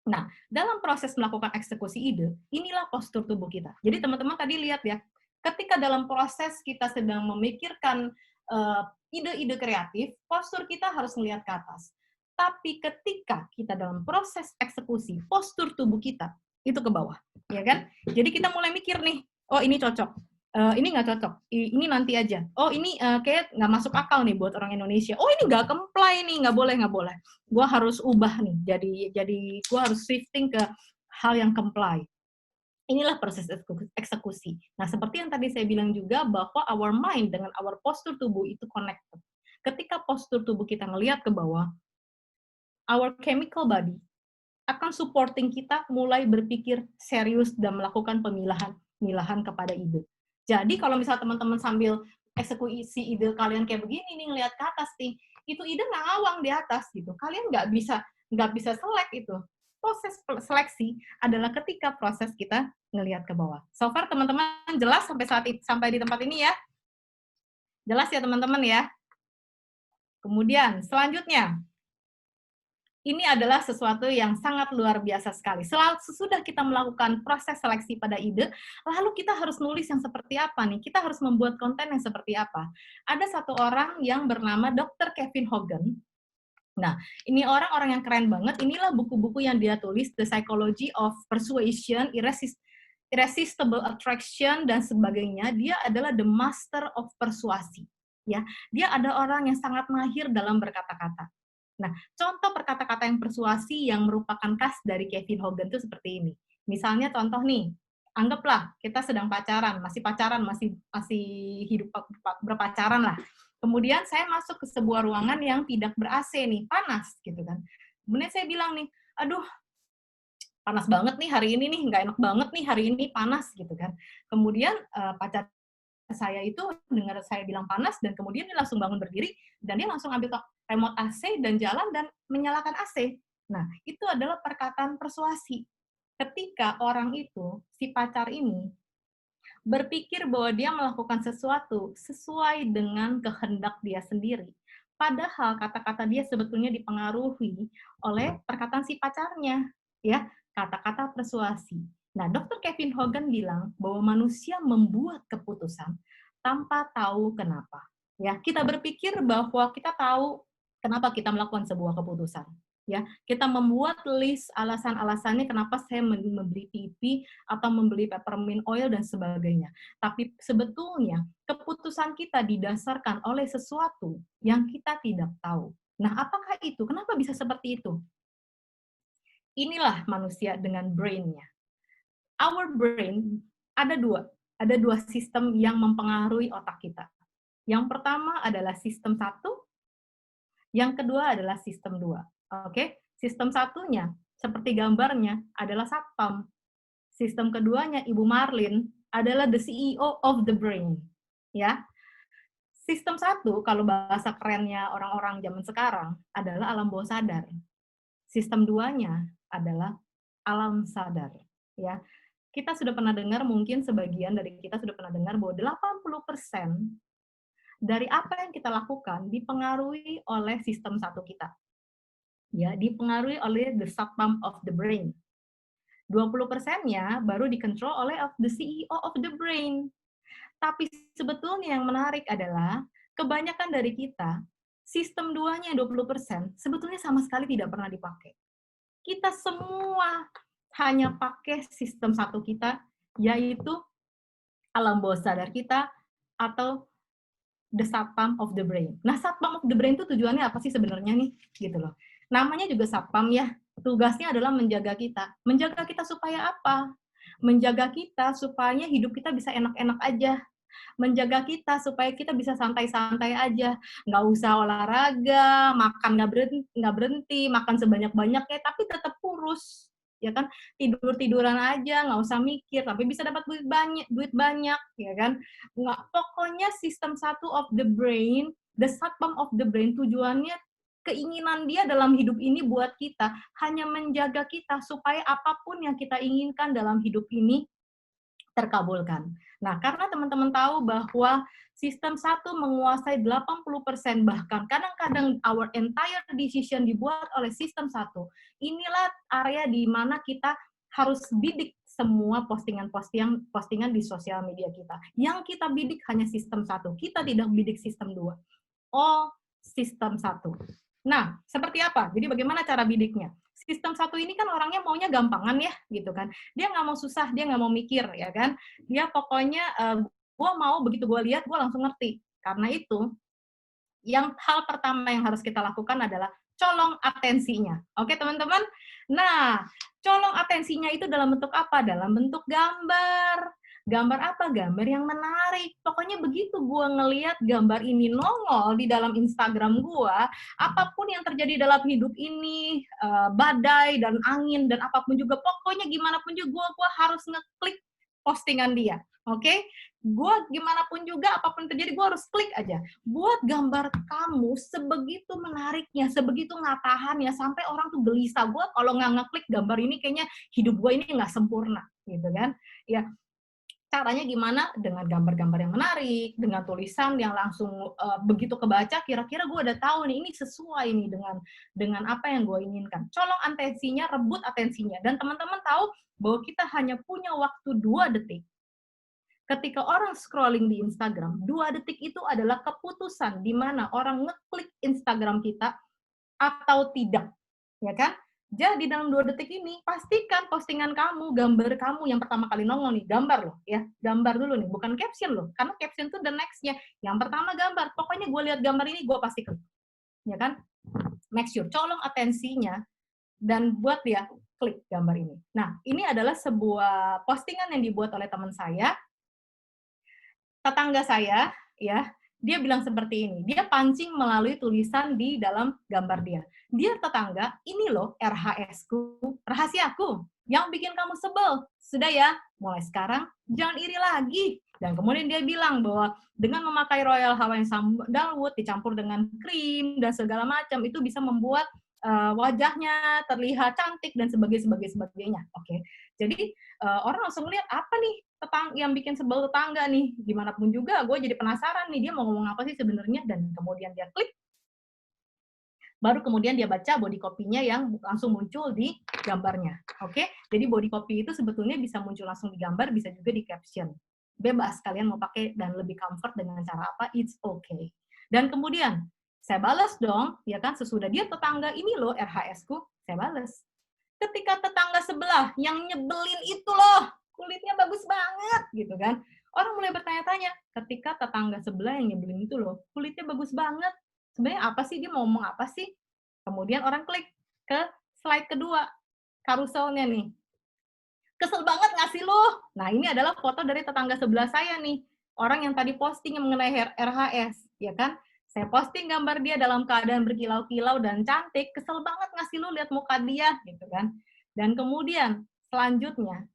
Nah, dalam proses melakukan eksekusi ide, inilah postur tubuh kita. Jadi teman-teman tadi lihat ya, ketika dalam proses kita sedang memikirkan ide-ide kreatif, postur kita harus melihat ke atas. Tapi ketika kita dalam proses eksekusi, postur tubuh kita itu ke bawah, ya kan? Jadi kita mulai mikir nih, oh ini cocok, ini nggak cocok, ini nanti aja. Oh ini kayak nggak masuk akal nih buat orang Indonesia. Oh ini nggak comply nih, nggak boleh. Gue harus ubah nih, jadi gue harus shifting ke hal yang comply. Inilah proses eksekusi. Nah, seperti yang tadi saya bilang juga bahwa our mind dengan our postur tubuh itu connected. Ketika postur tubuh kita ngelihat ke bawah, our chemical body akan supporting kita mulai berpikir serius dan melakukan pemilahan kepada ide. Jadi kalau misalnya teman-teman sambil eksekusi ide kalian kayak begini nih, ngelihat ke atas nih, itu ide nggak ngawang di atas gitu. Kalian nggak bisa select itu. Proses seleksi adalah ketika proses kita ngelihat ke bawah. So far teman-teman jelas sampai di tempat ini ya? Jelas ya teman-teman ya? Kemudian selanjutnya, ini adalah sesuatu yang sangat luar biasa sekali. Sesudah kita melakukan proses seleksi pada ide, lalu kita harus nulis yang seperti apa nih? Kita harus membuat konten yang seperti apa? Ada satu orang yang bernama Dr. Kevin Hogan. Nah, ini orang-orang yang keren banget. Inilah buku-buku yang dia tulis, The Psychology of Persuasion, Irresistible Attraction, dan sebagainya. Dia adalah the master of persuasi. Ya, dia ada orang yang sangat mahir dalam berkata-kata. Nah, contoh perkata-kata yang persuasi yang merupakan khas dari Kevin Hogan itu seperti ini. Misalnya contoh nih, anggaplah kita sedang pacaran, masih hidup berpacaran lah. Kemudian saya masuk ke sebuah ruangan yang tidak ber-AC nih, panas gitu kan. Kemudian saya bilang nih, aduh, panas banget nih hari ini nih, nggak enak banget nih hari ini, panas gitu kan. Kemudian pacar saya itu dengar saya bilang panas, dan kemudian dia langsung bangun berdiri, dan dia langsung ambil remote AC dan jalan dan menyalakan AC. Nah, itu adalah perkataan persuasi. Ketika orang itu, si pacar ini, berpikir bahwa dia melakukan sesuatu sesuai dengan kehendak dia sendiri. Padahal kata-kata dia sebetulnya dipengaruhi oleh perkataan si pacarnya, ya, kata-kata persuasi. Nah, Dr. Kevin Hogan bilang bahwa manusia membuat keputusan tanpa tahu kenapa. Ya, kita berpikir bahwa kita tahu kenapa kita melakukan sebuah keputusan. Ya, kita membuat list alasan-alasannya kenapa saya membeli TV atau membeli peppermint oil dan sebagainya. Tapi sebetulnya keputusan kita didasarkan oleh sesuatu yang kita tidak tahu. Nah, apakah itu? Kenapa bisa seperti itu? Inilah manusia dengan brain-nya. Our brain ada dua sistem yang mempengaruhi otak kita. Yang pertama adalah sistem 1, yang kedua adalah sistem 2. Oke, sistem satunya seperti gambarnya adalah satpam. Sistem keduanya Ibu Marlin adalah the CEO of the brain. Ya, sistem 1 kalau bahasa kerennya orang-orang zaman sekarang adalah alam bawah sadar. Sistem 2-nya adalah alam sadar. Ya, kita sudah pernah dengar, mungkin sebagian dari kita sudah pernah dengar bahwa 80% dari apa yang kita lakukan dipengaruhi oleh sistem 1 kita. Ya, dipengaruhi oleh the subpump of the brain. 20%-nya baru dikontrol oleh the CEO of the brain. Tapi sebetulnya yang menarik adalah kebanyakan dari kita, sistem 2-nya 20% sebetulnya sama sekali tidak pernah dipakai. Kita semua hanya pakai sistem 1 kita, yaitu alam bawah sadar kita atau the satpam of the brain. Nah, satpam of the brain itu tujuannya apa sih sebenarnya nih? Gitu loh. Namanya juga satpam ya, tugasnya adalah menjaga kita. Menjaga kita supaya apa? Menjaga kita supaya hidup kita bisa enak-enak aja. Menjaga kita supaya kita bisa santai-santai aja. Nggak usah olahraga, makan nggak berhenti, makan sebanyak-banyaknya, tapi tetap kurus. Ya kan, tidur-tiduran aja, nggak usah mikir, tapi bisa dapat duit banyak, ya kan. Nggak, pokoknya sistem 1 of the brain, the satpam of the brain, tujuannya, keinginan dia dalam hidup ini buat kita hanya menjaga kita supaya apapun yang kita inginkan dalam hidup ini terkabulkan. Nah, karena teman-teman tahu bahwa sistem 1 menguasai 80%, bahkan kadang-kadang our entire decision dibuat oleh sistem 1. Inilah area di mana kita harus bidik semua postingan di sosial media kita. Yang kita bidik hanya sistem 1. Kita tidak bidik sistem 2. Oh, sistem 1. Nah, seperti apa? Jadi bagaimana cara bidiknya? Sistem 1 ini kan orangnya maunya gampangan ya, gitu kan. Dia nggak mau susah, dia nggak mau mikir, ya kan. Dia pokoknya, gue mau begitu gue lihat, gue langsung ngerti. Karena itu, hal pertama yang harus kita lakukan adalah colong atensinya. Oke, teman-teman? Nah, colong atensinya itu dalam bentuk apa? Dalam bentuk gambar. Gambar apa? Gambar yang menarik. Pokoknya begitu gue ngelihat gambar ini nongol di dalam Instagram gue, apapun yang terjadi dalam hidup ini, badai dan angin dan apapun juga, pokoknya gimana pun juga gue harus ngeklik postingan dia. Oke? Gue gimana pun juga, apapun terjadi, gue harus klik aja. Buat gambar kamu sebegitu menariknya, sebegitu ngatahannya, sampai orang tuh gelisah. Gue kalau nggak ngeklik gambar ini, kayaknya hidup gue ini nggak sempurna, gitu kan? Ya, Caranya gimana? Dengan gambar-gambar yang menarik, dengan tulisan yang langsung begitu kebaca, kira-kira gue udah tahu nih, ini sesuai nih dengan apa yang gue inginkan. Colong atensinya, rebut atensinya. Dan teman-teman tahu bahwa kita hanya punya waktu 2 detik. Ketika orang scrolling di Instagram, 2 detik itu adalah keputusan di mana orang ngeklik Instagram kita atau tidak. Ya kan? Jadi dalam 2 detik ini, pastikan postingan kamu, gambar kamu yang pertama kali nongol nih, gambar loh ya, gambar dulu nih, bukan caption loh, karena caption itu the next-nya. Yang pertama gambar, pokoknya gue lihat gambar ini, gue pasti klik. Ya kan? Make sure, colong atensinya, dan buat dia klik gambar ini. Nah, ini adalah sebuah postingan yang dibuat oleh teman saya, tetangga saya, ya, dia bilang seperti ini, dia pancing melalui tulisan di dalam gambar dia. Dia tetangga, ini loh RHS-ku, rahasiaku, yang bikin kamu sebel. Sudah ya, mulai sekarang jangan iri lagi. Dan kemudian dia bilang bahwa dengan memakai Royal Hawaiian Sandalwood dicampur dengan krim dan segala macam, itu bisa membuat wajahnya terlihat cantik dan sebagainya. Oke. Jadi orang langsung lihat apa nih yang bikin sebel tetangga nih, gimana pun juga gue jadi penasaran nih dia mau ngomong apa sih sebenarnya, dan kemudian dia klik, baru kemudian dia baca body copy-nya yang langsung muncul di gambarnya. Oke? Jadi body copy itu sebetulnya bisa muncul langsung di gambar, bisa juga di caption. Bebas kalian mau pakai dan lebih comfort dengan cara apa, it's okay. Dan kemudian saya balas dong, ya kan, sesudah dia tetangga, ini loh RHS-ku, saya balas. Ketika tetangga sebelah yang nyebelin itu loh, kulitnya bagus banget, gitu kan. Orang mulai bertanya-tanya, ketika tetangga sebelah yang nyebelin itu loh, kulitnya bagus banget, sebenarnya apa sih, dia mau ngomong apa sih? Kemudian orang klik ke slide kedua, karuselnya nih. Kesel banget nggak sih lu? Nah, ini adalah foto dari tetangga sebelah saya nih. Orang yang tadi posting yang mengenai RHS, ya kan? Saya posting gambar dia dalam keadaan berkilau-kilau dan cantik, kesel banget nggak sih lu lihat muka dia, gitu kan? Dan kemudian, selanjutnya,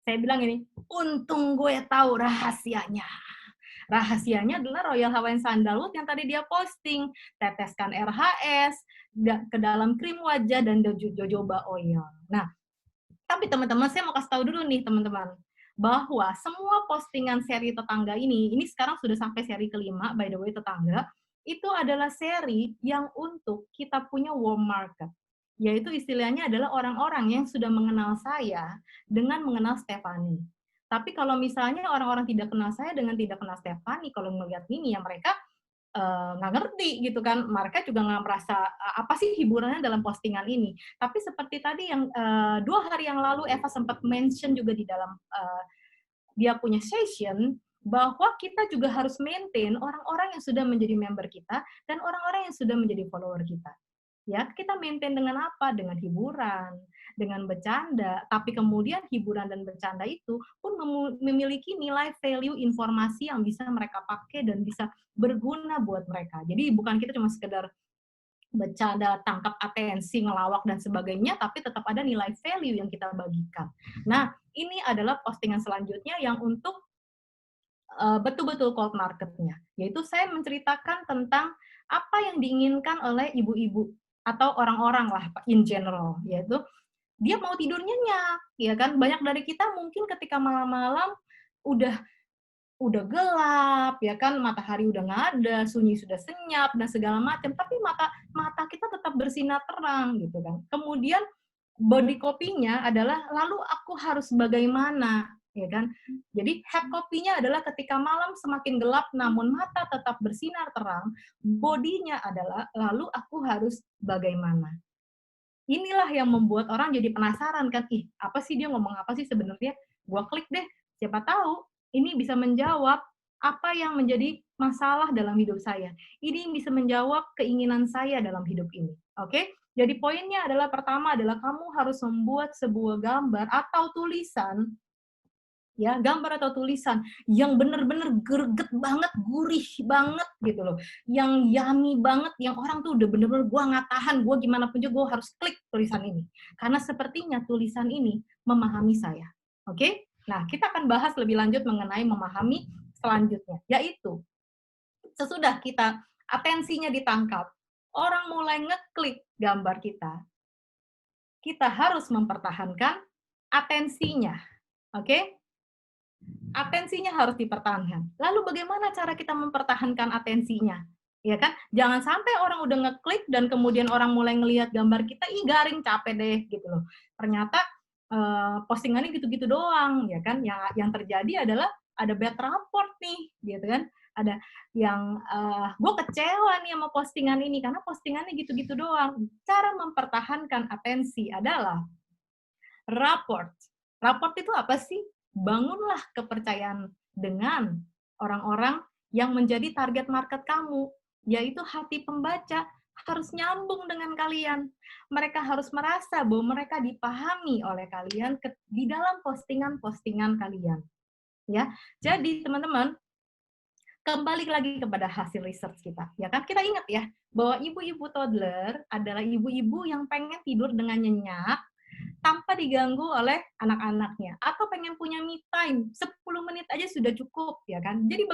saya bilang ini, untung gue tahu rahasianya. Rahasianya adalah Royal Hawaiian Sandalwood yang tadi dia posting. Teteskan RHS ke dalam krim wajah dan jojoba oil. Nah, tapi teman-teman, saya mau kasih tahu dulu nih teman-teman, bahwa semua postingan seri tetangga ini sekarang sudah sampai seri kelima, by the way tetangga, itu adalah seri yang untuk kita punya warm market. Yaitu istilahnya adalah orang-orang yang sudah mengenal saya dengan mengenal Stephanie. Tapi kalau misalnya orang-orang tidak kenal saya dengan tidak kenal Stephanie, kalau melihat ini ya mereka nggak ngerti gitu kan, mereka juga nggak merasa apa sih hiburannya dalam postingan ini. Tapi seperti tadi yang 2 hari yang lalu Eva sempat mention juga di dalam dia punya session, bahwa kita juga harus maintain orang-orang yang sudah menjadi member kita dan orang-orang yang sudah menjadi follower kita. Ya, kita maintain dengan apa? Dengan hiburan, dengan bercanda, tapi kemudian hiburan dan bercanda itu pun memiliki nilai value informasi yang bisa mereka pakai dan bisa berguna buat mereka. Jadi bukan kita cuma sekedar bercanda, tangkap atensi, ngelawak, dan sebagainya, tapi tetap ada nilai value yang kita bagikan. Nah, ini adalah postingan selanjutnya yang untuk betul-betul cold market-nya. Yaitu saya menceritakan tentang apa yang diinginkan oleh ibu-ibu atau orang-orang lah in general, yaitu dia mau tidur nyenyak, ya kan? Banyak dari kita mungkin ketika malam-malam udah gelap, ya kan? Matahari udah nggak ada, sunyi sudah senyap dan segala macam, tapi mata kita tetap bersinar terang, gitu kan? Kemudian body copy-nya adalah lalu aku harus bagaimana, ya kan? Jadi head copy-nya adalah ketika malam semakin gelap namun mata tetap bersinar terang, body-nya adalah lalu aku harus bagaimana. Inilah yang membuat orang jadi penasaran kan, ih apa sih dia ngomong apa sih sebenarnya? Gua klik deh, siapa tahu ini bisa menjawab apa yang menjadi masalah dalam hidup saya. Ini bisa menjawab keinginan saya dalam hidup ini. Oke? Jadi poinnya adalah pertama adalah kamu harus membuat sebuah gambar atau tulisan, ya, gambar atau tulisan yang benar-benar greget banget, gurih banget gitu loh. Yang yummy banget, yang orang tuh udah bener-bener gue nggak tahan, gue gimana pun juga gue harus klik tulisan ini. Karena sepertinya tulisan ini memahami saya. Oke? Nah, kita akan bahas lebih lanjut mengenai memahami selanjutnya, yaitu sesudah kita atensinya ditangkap, orang mulai ngeklik gambar kita harus mempertahankan atensinya. Oke? Atensinya harus dipertahankan. Lalu bagaimana cara kita mempertahankan atensinya? Ya kan? Jangan sampai orang udah ngeklik dan kemudian orang mulai ngelihat gambar kita, ih garing, capek deh gitu loh. Ternyata postingannya gitu-gitu doang, ya kan? Yang terjadi adalah ada bad rapport nih, gitu kan? Ada yang gue kecewa nih sama postingan ini karena postingannya gitu-gitu doang. Cara mempertahankan atensi adalah rapport. Rapport itu apa sih? Bangunlah kepercayaan dengan orang-orang yang menjadi target market kamu, yaitu hati pembaca harus nyambung dengan kalian. Mereka harus merasa bahwa mereka dipahami oleh kalian di dalam postingan-postingan kalian. Ya, jadi teman-teman, kembali lagi kepada hasil research kita, ya kan? Kita ingat ya bahwa ibu-ibu toddler adalah ibu-ibu yang pengen tidur dengan nyenyak tanpa diganggu oleh anak-anaknya, atau pengen punya me time 10 menit aja sudah cukup, ya kan? Jadi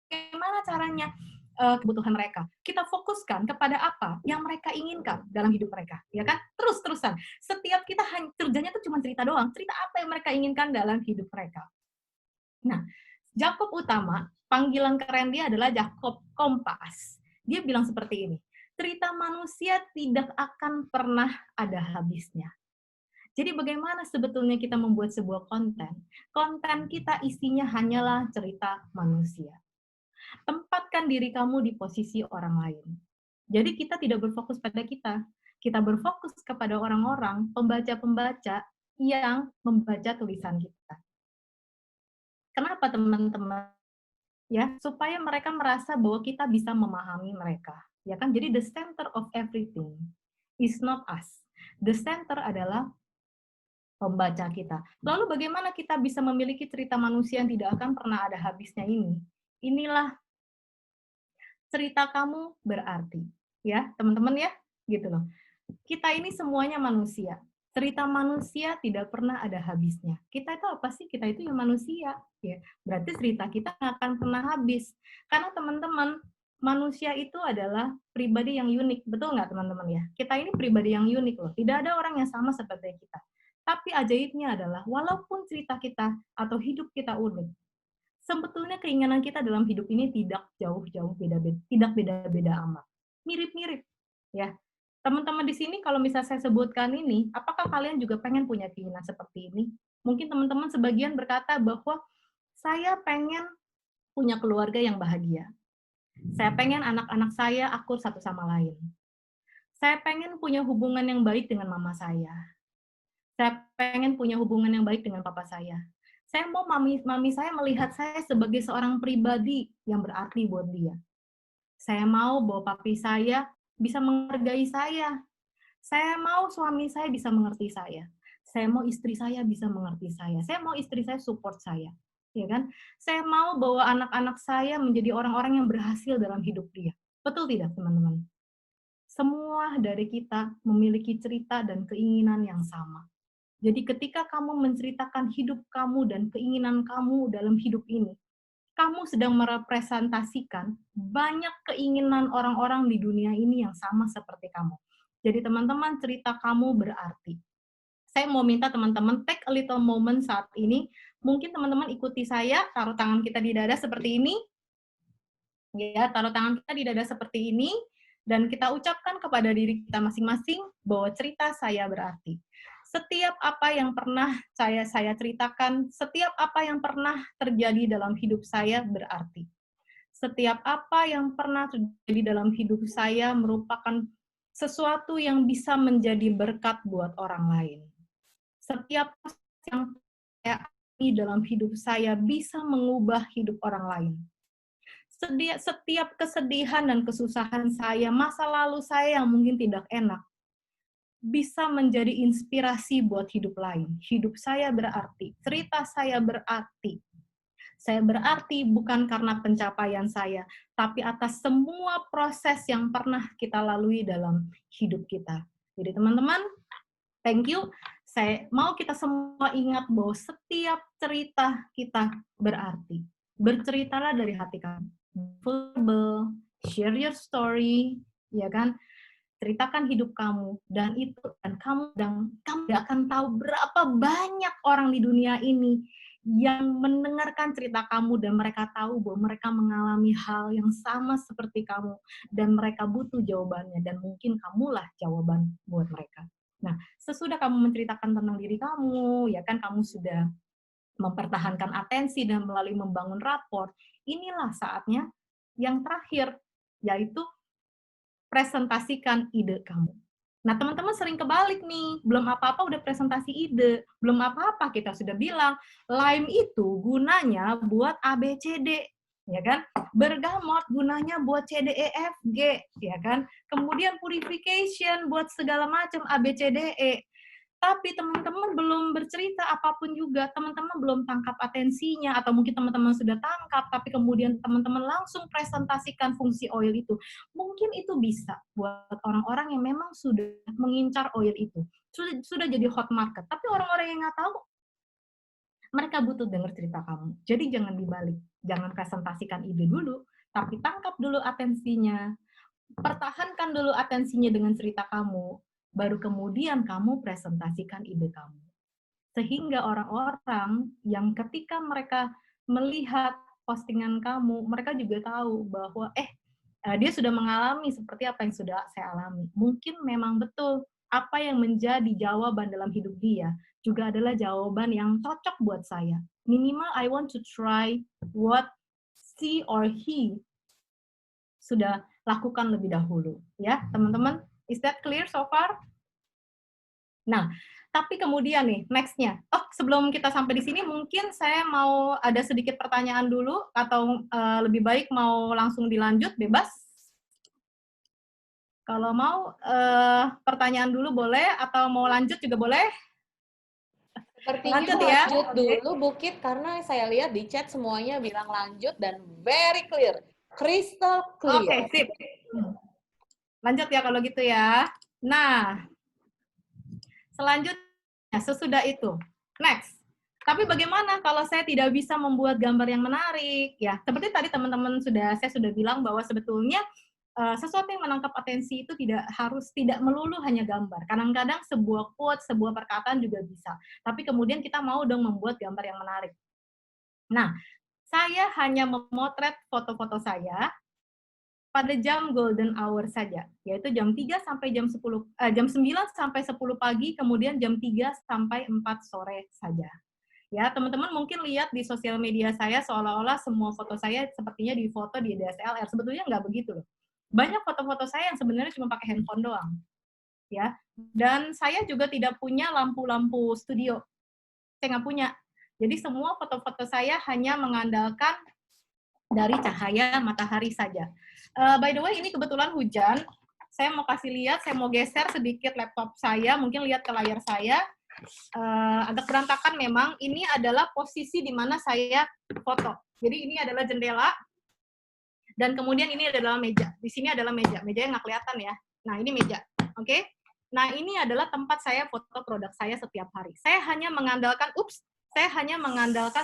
bagaimana caranya kebutuhan mereka? Kita fokuskan kepada apa yang mereka inginkan dalam hidup mereka, ya kan? Terus-terusan. Setiap kita kerjanya tuh cuma cerita doang, cerita apa yang mereka inginkan dalam hidup mereka. Nah, Jakob Utama, panggilan keren dia adalah Jakob Kompas. Dia bilang seperti ini, cerita manusia tidak akan pernah ada habisnya. Jadi bagaimana sebetulnya kita membuat sebuah konten? Konten kita isinya hanyalah cerita manusia. Tempatkan diri kamu di posisi orang lain. Jadi kita tidak berfokus pada kita. Kita berfokus kepada orang-orang, pembaca-pembaca yang membaca tulisan kita. Kenapa teman-teman? Ya, supaya mereka merasa bahwa kita bisa memahami mereka. Ya kan? Jadi the center of everything is not us. The center adalah pembaca kita. Lalu bagaimana kita bisa memiliki cerita manusia yang tidak akan pernah ada habisnya ini? Inilah cerita kamu berarti. Ya, teman-teman ya, gitu loh. Kita ini semuanya manusia. Cerita manusia tidak pernah ada habisnya. Kita itu apa sih? Kita itu ya manusia. Ya, berarti cerita kita nggak akan pernah habis. Karena teman-teman, manusia itu adalah pribadi yang unik. Betul nggak teman-teman ya? Kita ini pribadi yang unik loh. Tidak ada orang yang sama seperti kita. Tapi ajaibnya adalah, walaupun cerita kita atau hidup kita unik, sebetulnya keinginan kita dalam hidup ini tidak jauh-jauh beda-beda, tidak beda-beda amat. Mirip-mirip. Ya, teman-teman di sini kalau misalnya saya sebutkan ini, apakah kalian juga pengen punya keinginan seperti ini? Mungkin teman-teman sebagian berkata bahwa saya pengen punya keluarga yang bahagia. Saya pengen anak-anak saya akur satu sama lain. Saya pengen punya hubungan yang baik dengan mama saya. Saya pengen punya hubungan yang baik dengan papa saya. Saya mau mami saya melihat saya sebagai seorang pribadi yang berarti buat dia. Saya mau bahwa papi saya bisa menghargai saya. Saya mau suami saya bisa mengerti saya. Saya mau istri saya bisa mengerti saya. Saya mau istri saya support saya. Ya kan? Saya mau bahwa anak-anak saya menjadi orang-orang yang berhasil dalam hidup dia. Betul tidak, teman-teman? Semua dari kita memiliki cerita dan keinginan yang sama. Jadi ketika kamu menceritakan hidup kamu dan keinginan kamu dalam hidup ini, kamu sedang merepresentasikan banyak keinginan orang-orang di dunia ini yang sama seperti kamu. Jadi teman-teman, cerita kamu berarti. Saya mau minta teman-teman take a little moment saat ini. Mungkin teman-teman ikuti saya, taruh tangan kita di dada seperti ini. Ya, taruh tangan kita di dada seperti ini. Dan kita ucapkan kepada diri kita masing-masing bahwa cerita saya berarti. Setiap apa yang pernah saya ceritakan, setiap apa yang pernah terjadi dalam hidup saya berarti. Setiap apa yang pernah terjadi dalam hidup saya merupakan sesuatu yang bisa menjadi berkat buat orang lain. Setiap yang saya alami dalam hidup saya bisa mengubah hidup orang lain. Setiap kesedihan dan kesusahan saya, masa lalu saya yang mungkin tidak enak, bisa menjadi inspirasi buat hidup lain. Hidup saya berarti, cerita saya berarti. Saya berarti bukan karena pencapaian saya, tapi atas semua proses yang pernah kita lalui dalam hidup kita. Jadi teman-teman, thank you. Saya mau kita semua ingat bahwa setiap cerita kita berarti. Berceritalah dari hati kamu. Vulnerable, share your story, ya kan? Ceritakan hidup kamu dan kamu tidak akan tahu berapa banyak orang di dunia ini yang mendengarkan cerita kamu dan mereka tahu bahwa mereka mengalami hal yang sama seperti kamu dan mereka butuh jawabannya dan mungkin kamulah jawaban buat mereka. Nah, sesudah kamu menceritakan tentang diri kamu, ya kan kamu sudah mempertahankan atensi dan melalui membangun rapor, inilah saatnya yang terakhir, yaitu presentasikan ide kamu. Nah, teman-teman sering kebalik nih, belum apa-apa udah presentasi ide, belum apa-apa kita sudah bilang, lime itu gunanya buat A, B, C, D, ya kan? Bergamot gunanya buat C, D, E, F, G, ya kan? Kemudian purification buat segala macam A, B, C, D, E. Tapi teman-teman belum bercerita apapun juga, teman-teman belum tangkap atensinya, atau mungkin teman-teman sudah tangkap, tapi kemudian teman-teman langsung presentasikan fungsi oil itu. Mungkin itu bisa buat orang-orang yang memang sudah mengincar oil itu. Sudah jadi hot market. Tapi orang-orang yang nggak tahu, mereka butuh dengar cerita kamu. Jadi jangan dibalik. Jangan presentasikan ide dulu, tapi tangkap dulu atensinya. Pertahankan dulu atensinya dengan cerita kamu. Baru kemudian kamu presentasikan ide kamu. Sehingga orang-orang yang ketika mereka melihat postingan kamu, mereka juga tahu bahwa dia sudah mengalami seperti apa yang sudah saya alami. Mungkin memang betul apa yang menjadi jawaban dalam hidup dia juga adalah jawaban yang cocok buat saya. Minimal I want to try what she or he sudah lakukan lebih dahulu. Ya, teman-teman, is that clear so far? Nah, tapi kemudian nih, next-nya. Oh, sebelum kita sampai di sini, mungkin saya mau ada sedikit pertanyaan dulu, atau lebih baik mau langsung dilanjut, bebas. Kalau mau, pertanyaan dulu boleh, atau mau lanjut juga boleh. Sepertinya Lanjut ya. lanjut dulu, Bukit, karena saya lihat di chat semuanya bilang lanjut dan very clear. Crystal clear. Oke, sip. Lanjut ya kalau gitu ya. Nah, selanjutnya, sesudah itu. Next. Tapi bagaimana kalau saya tidak bisa membuat gambar yang menarik? Ya, seperti tadi teman-teman saya sudah bilang bahwa sebetulnya sesuatu yang menangkap atensi itu tidak melulu hanya gambar. Kadang-kadang sebuah quote, sebuah perkataan juga bisa. Tapi kemudian kita mau dong membuat gambar yang menarik. Nah, saya hanya memotret foto-foto saya pada jam golden hour saja, yaitu jam 3 sampai jam 9 sampai 10 pagi, kemudian jam 3 sampai 4 sore saja. Ya, teman-teman mungkin lihat di sosial media saya seolah-olah semua foto saya sepertinya difoto di DSLR. Sebetulnya nggak begitu loh. Banyak foto-foto saya yang sebenarnya cuma pakai handphone doang. Ya. Dan saya juga tidak punya lampu-lampu studio. Saya nggak punya. Jadi semua foto-foto saya hanya mengandalkan dari cahaya matahari saja. By the way, ini kebetulan hujan. Saya mau kasih lihat, saya mau geser sedikit laptop saya, mungkin lihat ke layar saya. Agak berantakan memang. Ini adalah posisi di mana saya foto. Jadi ini adalah jendela, dan kemudian ini adalah meja. Di sini adalah meja. Mejanya nggak kelihatan ya. Nah, ini meja. Oke? Nah, ini adalah tempat saya foto produk saya setiap hari. Saya hanya mengandalkan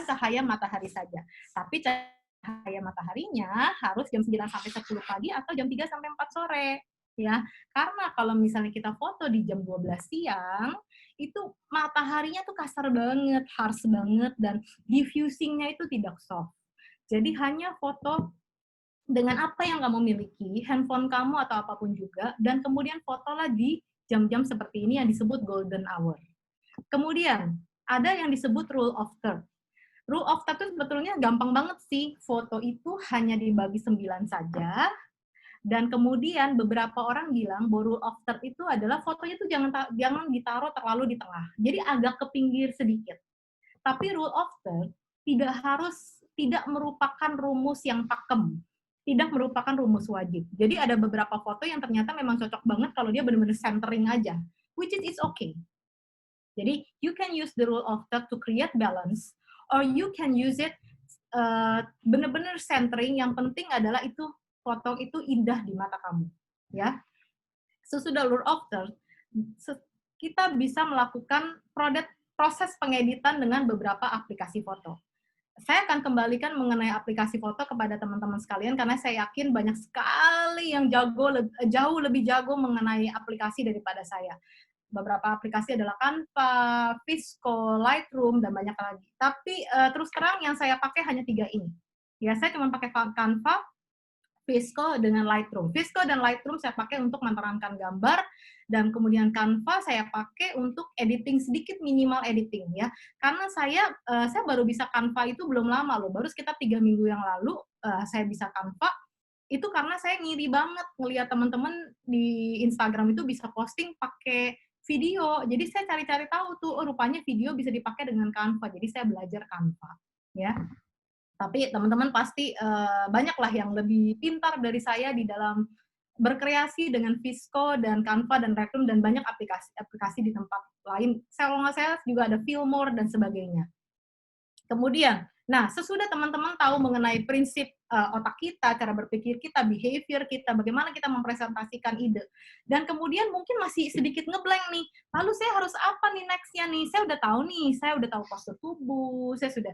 cahaya matahari saja. Tapi cahaya mataharinya harus jam 9 sampai 10 pagi atau jam 3 sampai 4 sore. Ya, karena kalau misalnya kita foto di jam 12 siang, itu mataharinya tuh kasar banget, harsh banget, dan diffusing-nya itu tidak soft. Jadi hanya foto dengan apa yang kamu miliki, handphone kamu atau apapun juga, dan kemudian fotolah di jam-jam seperti ini yang disebut golden hour. Kemudian, ada yang disebut rule of third. Rule of third itu sebetulnya gampang banget sih, foto itu hanya dibagi 9 saja, dan kemudian beberapa orang bilang bahwa rule of third itu adalah fotonya itu jangan ditaruh terlalu di tengah, jadi agak ke pinggir sedikit. Tapi rule of third tidak merupakan rumus yang pakem, tidak merupakan rumus wajib. Jadi ada beberapa foto yang ternyata memang cocok banget kalau dia benar-benar centering aja, which is okay. Jadi you can use the rule of third to create balance, or you can use it benar-benar centering. Yang penting adalah itu foto itu indah di mata kamu, ya. Sesudah rule of third, kita bisa melakukan proses pengeditan dengan beberapa aplikasi foto. Saya akan kembalikan mengenai aplikasi foto kepada teman-teman sekalian, karena saya yakin banyak sekali yang jauh lebih jago mengenai aplikasi daripada saya. beberapa aplikasi adalah Canva, Visco, Lightroom, dan banyak lagi. Tapi terus terang yang saya pakai hanya 3 ini. Ya, saya cuma pakai Canva, Visco, dengan Lightroom. Visco dan Lightroom saya pakai untuk menerangkan gambar, dan kemudian Canva saya pakai untuk editing, sedikit minimal editing ya. Karena saya baru bisa Canva itu belum lama loh, baru sekitar 3 minggu yang lalu saya bisa Canva. Itu karena saya ngiri banget ngelihat teman-teman di Instagram itu bisa posting pakai video. Jadi saya cari-cari tahu tuh, oh rupanya video bisa dipakai dengan Canva. Jadi saya belajar Canva, ya. Tapi teman-teman pasti banyaklah yang lebih pintar dari saya di dalam berkreasi dengan Visco dan Canva dan Lightroom dan banyak aplikasi di tempat lain. Kalau nggak salah juga ada Fillmore dan sebagainya. Kemudian, nah sesudah teman-teman tahu mengenai prinsip otak kita, cara berpikir kita, behavior kita, bagaimana kita mempresentasikan ide, dan kemudian mungkin masih sedikit ngeblank nih, lalu saya harus apa nih next-nya nih? Saya udah tahu nih, saya udah tahu postur tubuh, saya sudah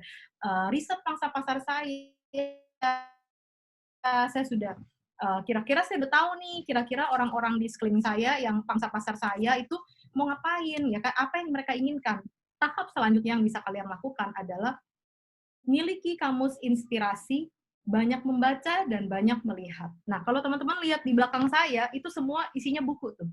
riset pangsa pasar saya sudah kira-kira saya udah tahu nih, kira-kira orang-orang di sekeliling saya yang pangsa pasar saya itu mau ngapain, ya kan? Apa yang mereka inginkan. Tahap selanjutnya yang bisa kalian lakukan adalah miliki kamus inspirasi, banyak membaca, dan banyak melihat. Nah, kalau teman-teman lihat di belakang saya, itu semua isinya buku tuh.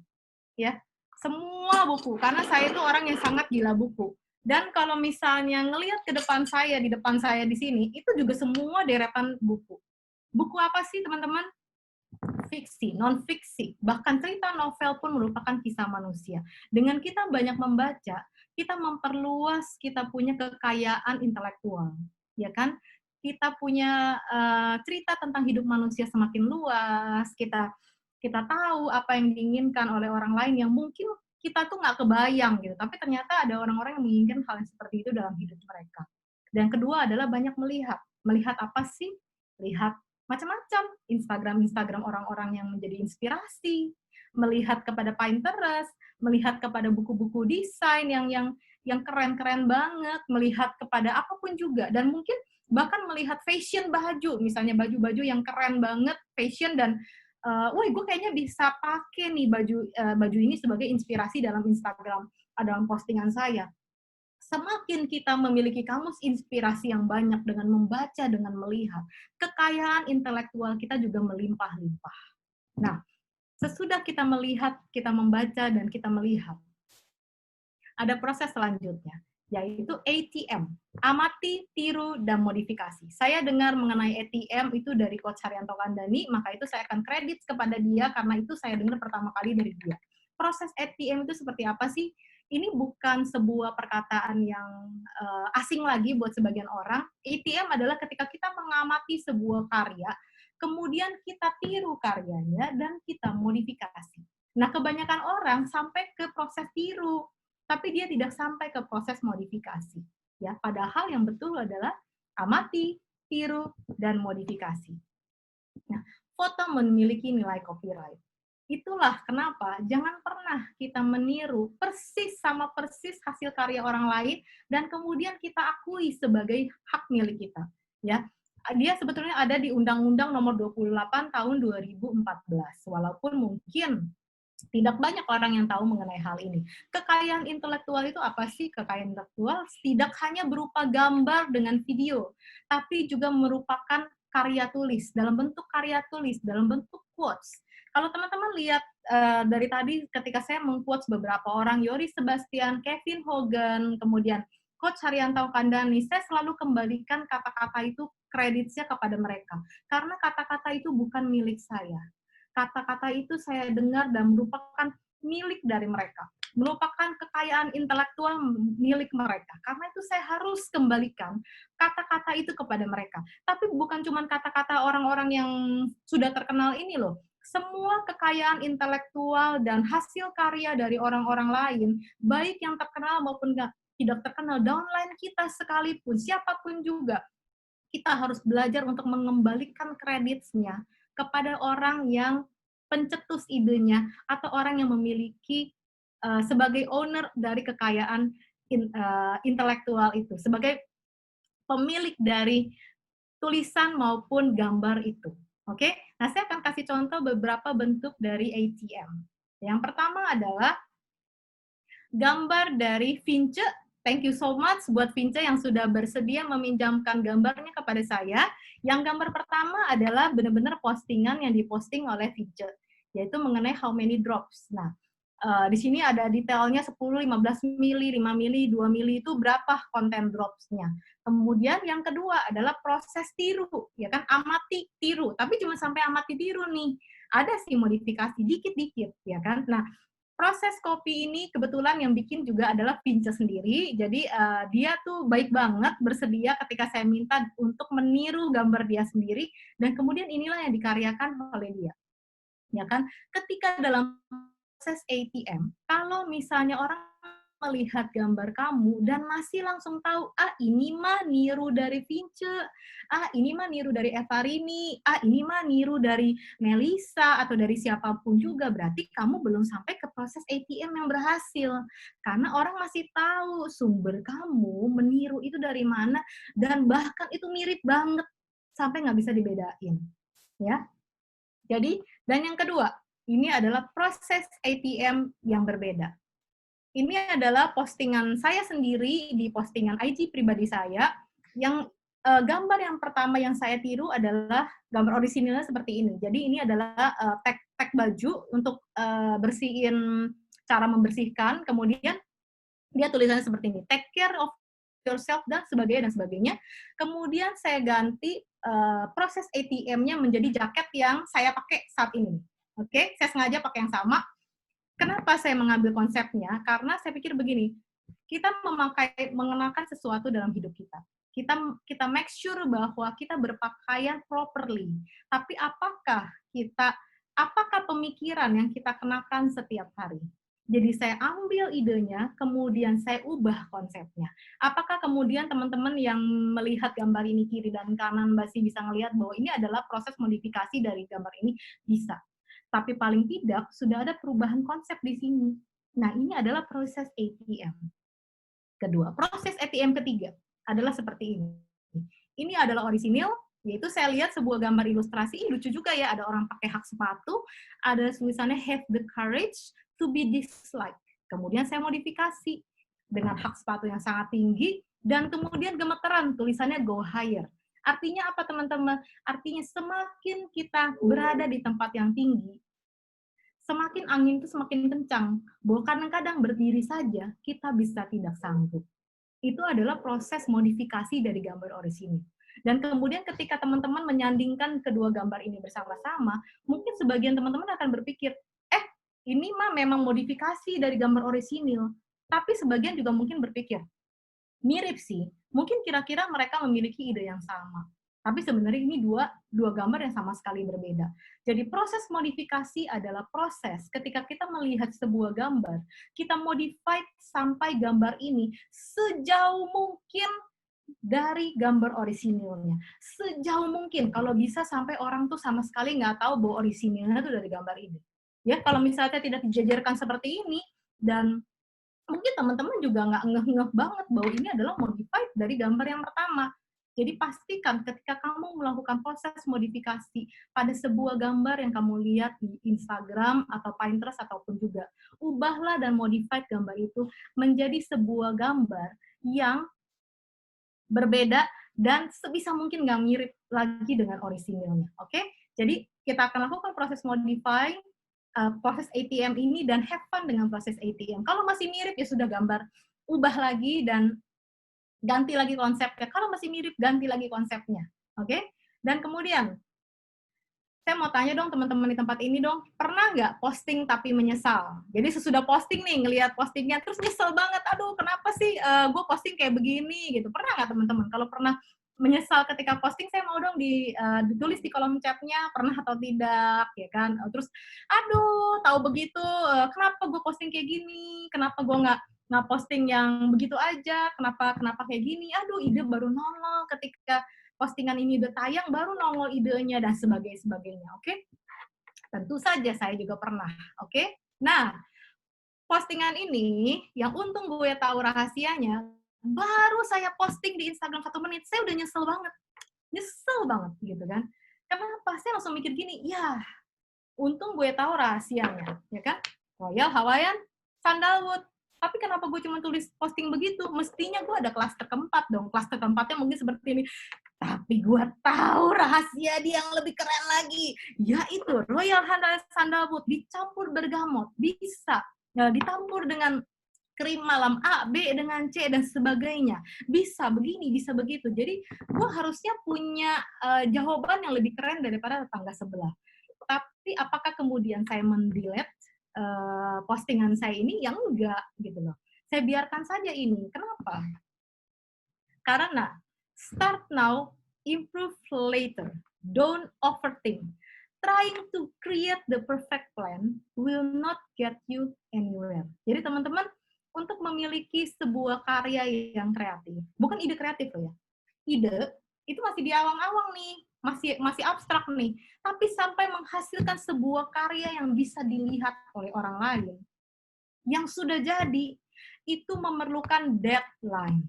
Ya, semua buku. Karena saya itu orang yang sangat gila buku. Dan kalau misalnya ngelihat ke depan saya, di depan saya di sini, itu juga semua deretan buku. Buku apa sih, teman-teman? Fiksi, non-fiksi, bahkan cerita novel pun merupakan kisah manusia. Dengan kita banyak membaca, kita memperluas, kita punya kekayaan intelektual, ya kan? Kita punya cerita tentang hidup manusia semakin luas, kita tahu apa yang diinginkan oleh orang lain yang mungkin kita tuh nggak kebayang gitu, tapi ternyata ada orang-orang yang menginginkan hal yang seperti itu dalam hidup mereka. Dan kedua adalah banyak melihat. Melihat apa sih? Lihat macam-macam, Instagram orang-orang yang menjadi inspirasi, melihat kepada Pinterest, melihat kepada buku-buku desain yang keren-keren banget, melihat kepada apapun juga, dan mungkin bahkan melihat fashion baju, misalnya baju-baju yang keren banget, fashion, dan wah gue kayaknya bisa pakai nih baju ini sebagai inspirasi dalam Instagram, dalam postingan saya. Semakin kita memiliki kamus inspirasi yang banyak dengan membaca, dengan melihat, kekayaan intelektual kita juga melimpah-limpah. Nah, sesudah kita melihat, kita membaca, dan kita melihat, ada proses selanjutnya, yaitu ATM, amati, tiru, dan modifikasi. Saya dengar mengenai ATM itu dari Coach Haryanto Kandani, maka itu saya akan kredit kepada dia, karena itu saya dengar pertama kali dari dia. Proses ATM itu seperti apa sih? Ini bukan sebuah perkataan yang asing lagi buat sebagian orang. ATM adalah ketika kita mengamati sebuah karya, kemudian kita tiru karyanya, dan kita modifikasi. Nah, kebanyakan orang sampai ke proses tiru, tapi dia tidak sampai ke proses modifikasi. Ya, padahal yang betul adalah amati, tiru, dan modifikasi. Nah, foto memiliki nilai copyright. Itulah kenapa jangan pernah kita meniru persis sama persis hasil karya orang lain dan kemudian kita akui sebagai hak milik kita. Ya, dia sebetulnya ada di Undang-Undang Nomor 28 Tahun 2014. Walaupun mungkin tidak banyak orang yang tahu mengenai hal ini. Kekayaan intelektual itu apa sih? Kekayaan intelektual tidak hanya berupa gambar dengan video, tapi juga merupakan karya tulis, dalam bentuk karya tulis, dalam bentuk quotes. Kalau teman-teman lihat dari tadi ketika saya meng-quotes beberapa orang, Yoris Sebastian, Kevin Hogan, kemudian Coach Haryanto Kandani, saya selalu kembalikan kata-kata itu kreditnya kepada mereka. Karena kata-kata itu bukan milik saya. Kata-kata itu saya dengar dan merupakan milik dari mereka. Merupakan kekayaan intelektual milik mereka. Karena itu saya harus kembalikan kata-kata itu kepada mereka. Tapi bukan cuma kata-kata orang-orang yang sudah terkenal ini loh. Semua kekayaan intelektual dan hasil karya dari orang-orang lain, baik yang terkenal maupun tidak terkenal, downline kita sekalipun, siapapun juga, kita harus belajar untuk mengembalikan kreditnya kepada orang yang pencetus idenya atau orang yang memiliki sebagai owner dari kekayaan intelektual itu, sebagai pemilik dari tulisan maupun gambar itu. Oke? Nah, saya akan kasih contoh beberapa bentuk dari ATM. Yang pertama adalah gambar dari Vince. Thank you so much buat Vince yang sudah bersedia meminjamkan gambarnya kepada saya. Yang gambar pertama adalah benar-benar postingan yang diposting oleh Vince, yaitu mengenai how many drops. Nah, di sini ada detailnya 10, 15 mili, 5 mili, 2 mili itu berapa konten dropsnya. Kemudian yang kedua adalah proses tiru, ya kan, amati tiru, tapi cuma sampai amati tiru nih. Ada sih modifikasi dikit-dikit, ya kan. Nah, proses copy ini kebetulan yang bikin juga adalah Vince sendiri. Jadi dia tuh baik banget bersedia ketika saya minta untuk meniru gambar dia sendiri dan kemudian inilah yang dikaryakan oleh dia. Ya kan? Ketika dalam proses ATM, kalau misalnya orang melihat gambar kamu dan masih langsung tahu, ini mah niru dari Vince, ini mah niru dari Evarini, ini mah niru dari Melissa atau dari siapapun juga, berarti kamu belum sampai ke proses ATM yang berhasil. Karena orang masih tahu sumber kamu meniru itu dari mana dan bahkan itu mirip banget sampai nggak bisa dibedain. Ya. Jadi, dan yang kedua, ini adalah proses ATM yang berbeda. Ini adalah postingan saya sendiri di postingan IG pribadi saya, yang gambar yang pertama yang saya tiru adalah gambar orisinilnya seperti ini. Jadi ini adalah tag baju untuk bersihin, cara membersihkan, kemudian dia tulisannya seperti ini, take care of yourself dan sebagainya. Kemudian saya ganti proses ATM-nya menjadi jaket yang saya pakai saat ini. Oke, saya sengaja pakai yang sama. Kenapa saya mengambil konsepnya? Karena saya pikir begini, kita mengenakan sesuatu dalam hidup kita. Kita make sure bahwa kita berpakaian properly. Tapi apakah pemikiran yang kita kenakan setiap hari? Jadi saya ambil idenya, kemudian saya ubah konsepnya. Apakah kemudian teman-teman yang melihat gambar ini kiri dan kanan masih bisa melihat bahwa ini adalah proses modifikasi dari gambar ini? Bisa. Tapi paling tidak sudah ada perubahan konsep di sini. Nah, ini adalah proses ATM. Kedua, proses ATM ketiga adalah seperti ini. Ini adalah orisinil, yaitu saya lihat sebuah gambar ilustrasi, lucu juga ya, ada orang pakai hak sepatu, ada tulisannya have the courage to be disliked. Kemudian saya modifikasi dengan hak sepatu yang sangat tinggi, dan kemudian gemeteran, tulisannya go higher. Artinya apa teman-teman? Artinya semakin kita berada di tempat yang tinggi, semakin angin itu semakin kencang, bahwa kadang-kadang berdiri saja kita bisa tidak sanggup. Itu adalah proses modifikasi dari gambar orisinil. Dan kemudian ketika teman-teman menyandingkan kedua gambar ini bersama-sama, mungkin sebagian teman-teman akan berpikir, ini mah memang modifikasi dari gambar orisinil. Tapi sebagian juga mungkin berpikir, mirip sih, mungkin kira-kira mereka memiliki ide yang sama. Tapi sebenarnya ini dua gambar yang sama sekali berbeda. Jadi proses modifikasi adalah proses ketika kita melihat sebuah gambar, kita modify sampai gambar ini sejauh mungkin dari gambar orisinilnya. Sejauh mungkin, kalau bisa sampai orang tuh sama sekali nggak tahu bahwa orisinilnya itu dari gambar ini. Ya, kalau misalnya tidak dijajarkan seperti ini, dan mungkin teman-teman juga nggak ngeh-ngeh banget bahwa ini adalah modified dari gambar yang pertama. Jadi pastikan ketika kamu melakukan proses modifikasi pada sebuah gambar yang kamu lihat di Instagram atau Pinterest ataupun juga, ubahlah dan modified gambar itu menjadi sebuah gambar yang berbeda dan sebisa mungkin nggak mirip lagi dengan orisinilnya. Oke? Jadi kita akan lakukan proses modify, proses ATM ini, dan have fun dengan proses ATM. Kalau masih mirip ya sudah gambar, ubah lagi dan ganti lagi konsepnya. Kalau masih mirip, ganti lagi konsepnya. Oke? Dan kemudian, saya mau tanya dong teman-teman di tempat ini dong, pernah nggak posting tapi menyesal? Jadi sesudah posting nih, ngelihat postingnya, terus nyesel banget, aduh kenapa sih gue posting kayak begini gitu. Pernah nggak teman-teman? Kalau pernah menyesal ketika posting, saya mau dong ditulis di kolom chatnya, pernah atau tidak, ya kan? Terus, aduh, tahu begitu, kenapa gue posting kayak gini? Kenapa gue nggak posting yang begitu aja? Kenapa kayak gini? Aduh, ide baru nongol ketika postingan ini udah tayang, baru nongol idenya, dan sebagainya, oke? Tentu saja saya juga pernah, oke? Nah, postingan ini, yang untung gue tahu rahasianya, baru saya posting di Instagram 1 menit, saya udah nyesel banget, gitu kan? Kenapa? Saya langsung mikir gini, ya, untung gue tahu rahasianya, ya kan? Royal Hawaiian Sandalwood, Tapi kenapa gue cuma tulis posting begitu? Mestinya gue ada klaster keempat dong. Klaster keempatnya mungkin seperti ini. Tapi gue tahu rahasia dia yang lebih keren lagi, yaitu Royal Sandalwood dicampur bergamot, bisa ditambur dengan krim malam A, B dengan C dan sebagainya. Bisa begini, bisa begitu. Jadi gue harusnya punya jawaban yang lebih keren daripada tetangga sebelah. Tapi apakah kemudian saya mendelete postingan saya ini? Yang enggak gitu loh. Saya biarkan saja ini. Kenapa? Karena start now, improve later. Don't overthink. Trying to create the perfect plan will not get you anywhere. Jadi teman-teman, untuk memiliki sebuah karya yang kreatif, bukan ide kreatif loh ya. Ide itu masih di awang-awang nih, masih abstrak nih. Tapi sampai menghasilkan sebuah karya yang bisa dilihat oleh orang lain, yang sudah jadi, itu memerlukan deadline.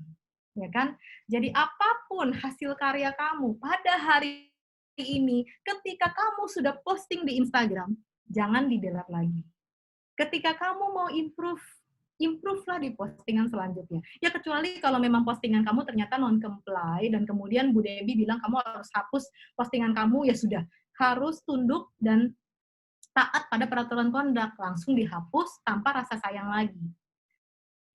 Ya kan? Jadi apapun hasil karya kamu pada hari ini, ketika kamu sudah posting di Instagram, jangan di-delete lagi. Ketika kamu mau improve-lah di postingan selanjutnya. Ya kecuali kalau memang postingan kamu ternyata non-comply, dan kemudian Bu Debbie bilang kamu harus hapus postingan kamu, ya sudah, harus tunduk dan taat pada peraturan kondak, langsung dihapus tanpa rasa sayang lagi.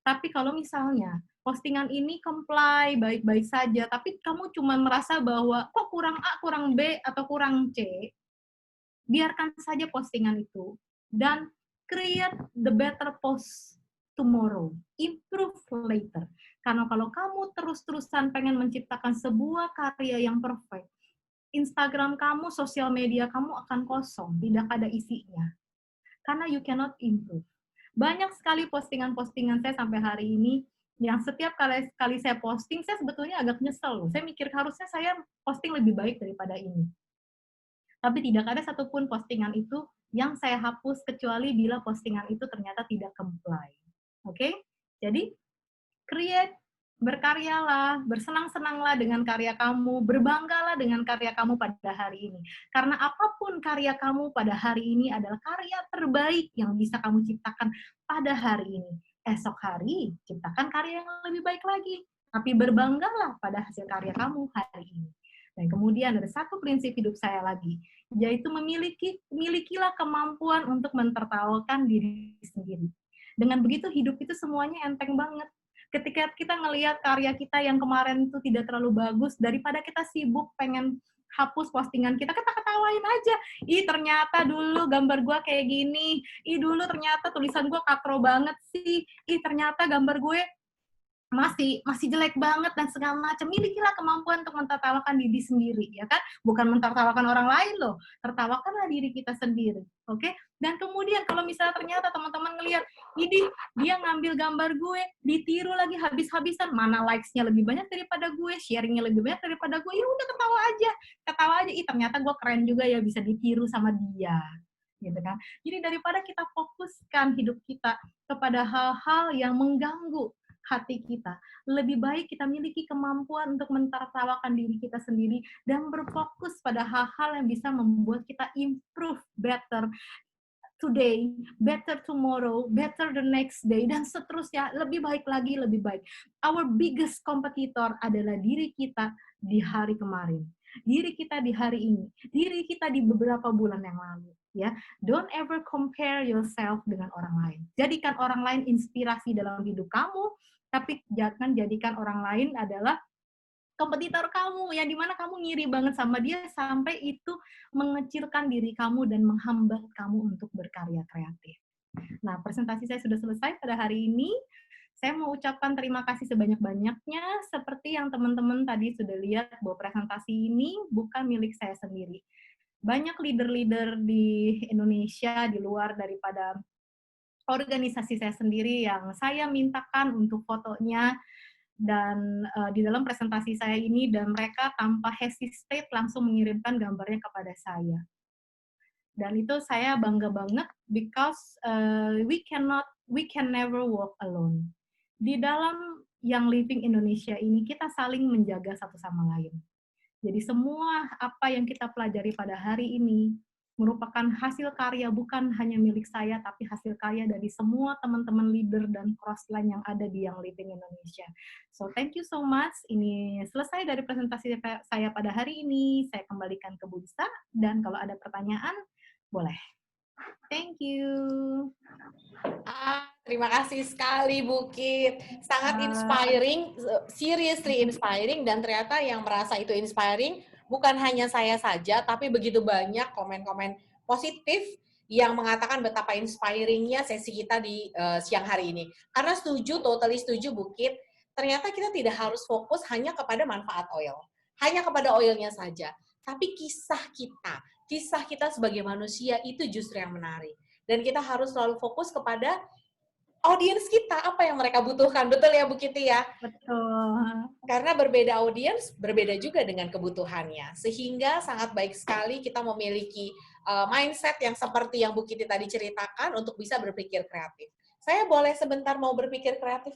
Tapi kalau misalnya postingan ini comply baik-baik saja, tapi kamu cuma merasa bahwa kok kurang A, kurang B, atau kurang C, biarkan saja postingan itu dan create the better post tomorrow, improve later. Karena kalau kamu terus-terusan pengen menciptakan sebuah karya yang perfect, Instagram kamu, sosial media kamu akan kosong, tidak ada isinya. Karena you cannot improve. Banyak sekali postingan-postingan saya sampai hari ini, yang setiap kali saya posting, saya sebetulnya agak nyesel loh. Saya mikir harusnya saya posting lebih baik daripada ini. Tapi tidak ada satupun postingan itu yang saya hapus, kecuali bila postingan itu ternyata tidak comply. Oke? Jadi, create, berkaryalah, bersenang-senanglah dengan karya kamu, berbanggalah dengan karya kamu pada hari ini. Karena apapun karya kamu pada hari ini adalah karya terbaik yang bisa kamu ciptakan pada hari ini. Esok hari, ciptakan karya yang lebih baik lagi. Tapi berbanggalah pada hasil karya kamu hari ini. Dan kemudian ada satu prinsip hidup saya lagi, yaitu milikilah kemampuan untuk mentertawakan diri sendiri. Dengan begitu hidup itu semuanya enteng banget. Ketika kita ngelihat karya kita yang kemarin itu tidak terlalu bagus, daripada kita sibuk pengen hapus postingan kita ketawain aja. Ih, ternyata dulu gambar gue kayak gini. Ih, dulu ternyata tulisan gue katro banget sih. Ih, ternyata gambar gue masih jelek banget dan segala macam. Milikilah kemampuan untuk mentertawakan diri sendiri, ya kan? Bukan mentertawakan orang lain loh. Tertawakanlah diri kita sendiri, oke? Dan kemudian kalau misalnya ternyata teman-teman ngelihat, ini dia ngambil gambar gue, ditiru lagi habis-habisan, mana likes-nya lebih banyak daripada gue, sharing-nya lebih banyak daripada gue, ya udah ketawa aja. Ih ternyata gue keren juga ya, bisa ditiru sama dia. Gitu kan? Jadi daripada kita fokuskan hidup kita kepada hal-hal yang mengganggu hati kita, lebih baik kita miliki kemampuan untuk mentertawakan diri kita sendiri dan berfokus pada hal-hal yang bisa membuat kita improve better today, better tomorrow, better the next day, dan seterusnya, lebih baik lagi, lebih baik. Our biggest competitor adalah diri kita di hari kemarin, diri kita di hari ini, diri kita di beberapa bulan yang lalu. Ya, don't ever compare yourself dengan orang lain. Jadikan orang lain inspirasi dalam hidup kamu, tapi jangan jadikan orang lain adalah kompetitor kamu, yang dimana kamu ngiri banget sama dia sampai itu mengecilkan diri kamu dan menghambat kamu untuk berkarya kreatif. Nah, presentasi saya sudah selesai pada hari ini. Saya mau ucapkan terima kasih sebanyak-banyaknya, seperti yang teman-teman tadi sudah lihat bahwa presentasi ini bukan milik saya sendiri. Banyak leader-leader di Indonesia di luar daripada organisasi saya sendiri yang saya mintakan untuk fotonya dan di dalam presentasi saya ini, dan mereka tanpa hesitate langsung mengirimkan gambarnya kepada saya. Dan itu saya bangga banget because we can never walk alone. Di dalam Young Living Indonesia ini kita saling menjaga satu sama lain. Jadi semua apa yang kita pelajari pada hari ini, merupakan hasil karya bukan hanya milik saya, tapi hasil karya dari semua teman-teman leader dan crossline yang ada di Young Living Indonesia. So, thank you so much. Ini selesai dari presentasi saya pada hari ini. Saya kembalikan ke Bu Lisa, dan kalau ada pertanyaan, boleh. Thank you. Terima kasih sekali Bu Kit. Sangat inspiring, seriously inspiring, dan ternyata yang merasa itu inspiring bukan hanya saya saja, tapi begitu banyak komen-komen positif yang mengatakan betapa inspiringnya sesi kita di siang hari ini. Karena setuju, totally setuju Bu Kit, ternyata kita tidak harus fokus hanya kepada manfaat oil, hanya kepada oilnya saja, tapi kisah kita sebagai manusia itu justru yang menarik. Dan kita harus selalu fokus kepada audiens kita, apa yang mereka butuhkan. Betul ya Bu Kiti ya? Betul. Karena berbeda audiens, berbeda juga dengan kebutuhannya. Sehingga sangat baik sekali kita memiliki mindset yang seperti yang Bu Kiti tadi ceritakan untuk bisa berpikir kreatif. Saya boleh sebentar mau berpikir kreatif?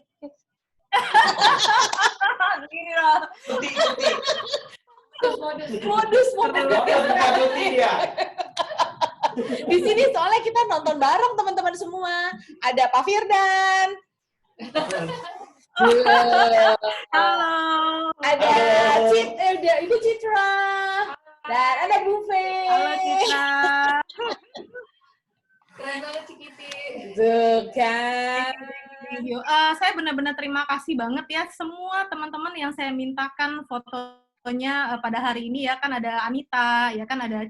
Gini loh. Modus. Di sini soalnya kita nonton bareng teman-teman semua. Ada Pak Firdan. Halo. Ada Ibu Citra. Dan ada Bu Fe. Halo Citra. Keren banget Cikiti. Kan. Thank you. Saya benar-benar terima kasih banget ya semua teman-teman yang saya mintakan fotonya pada hari ini ya, kan ada Anita, ya kan ada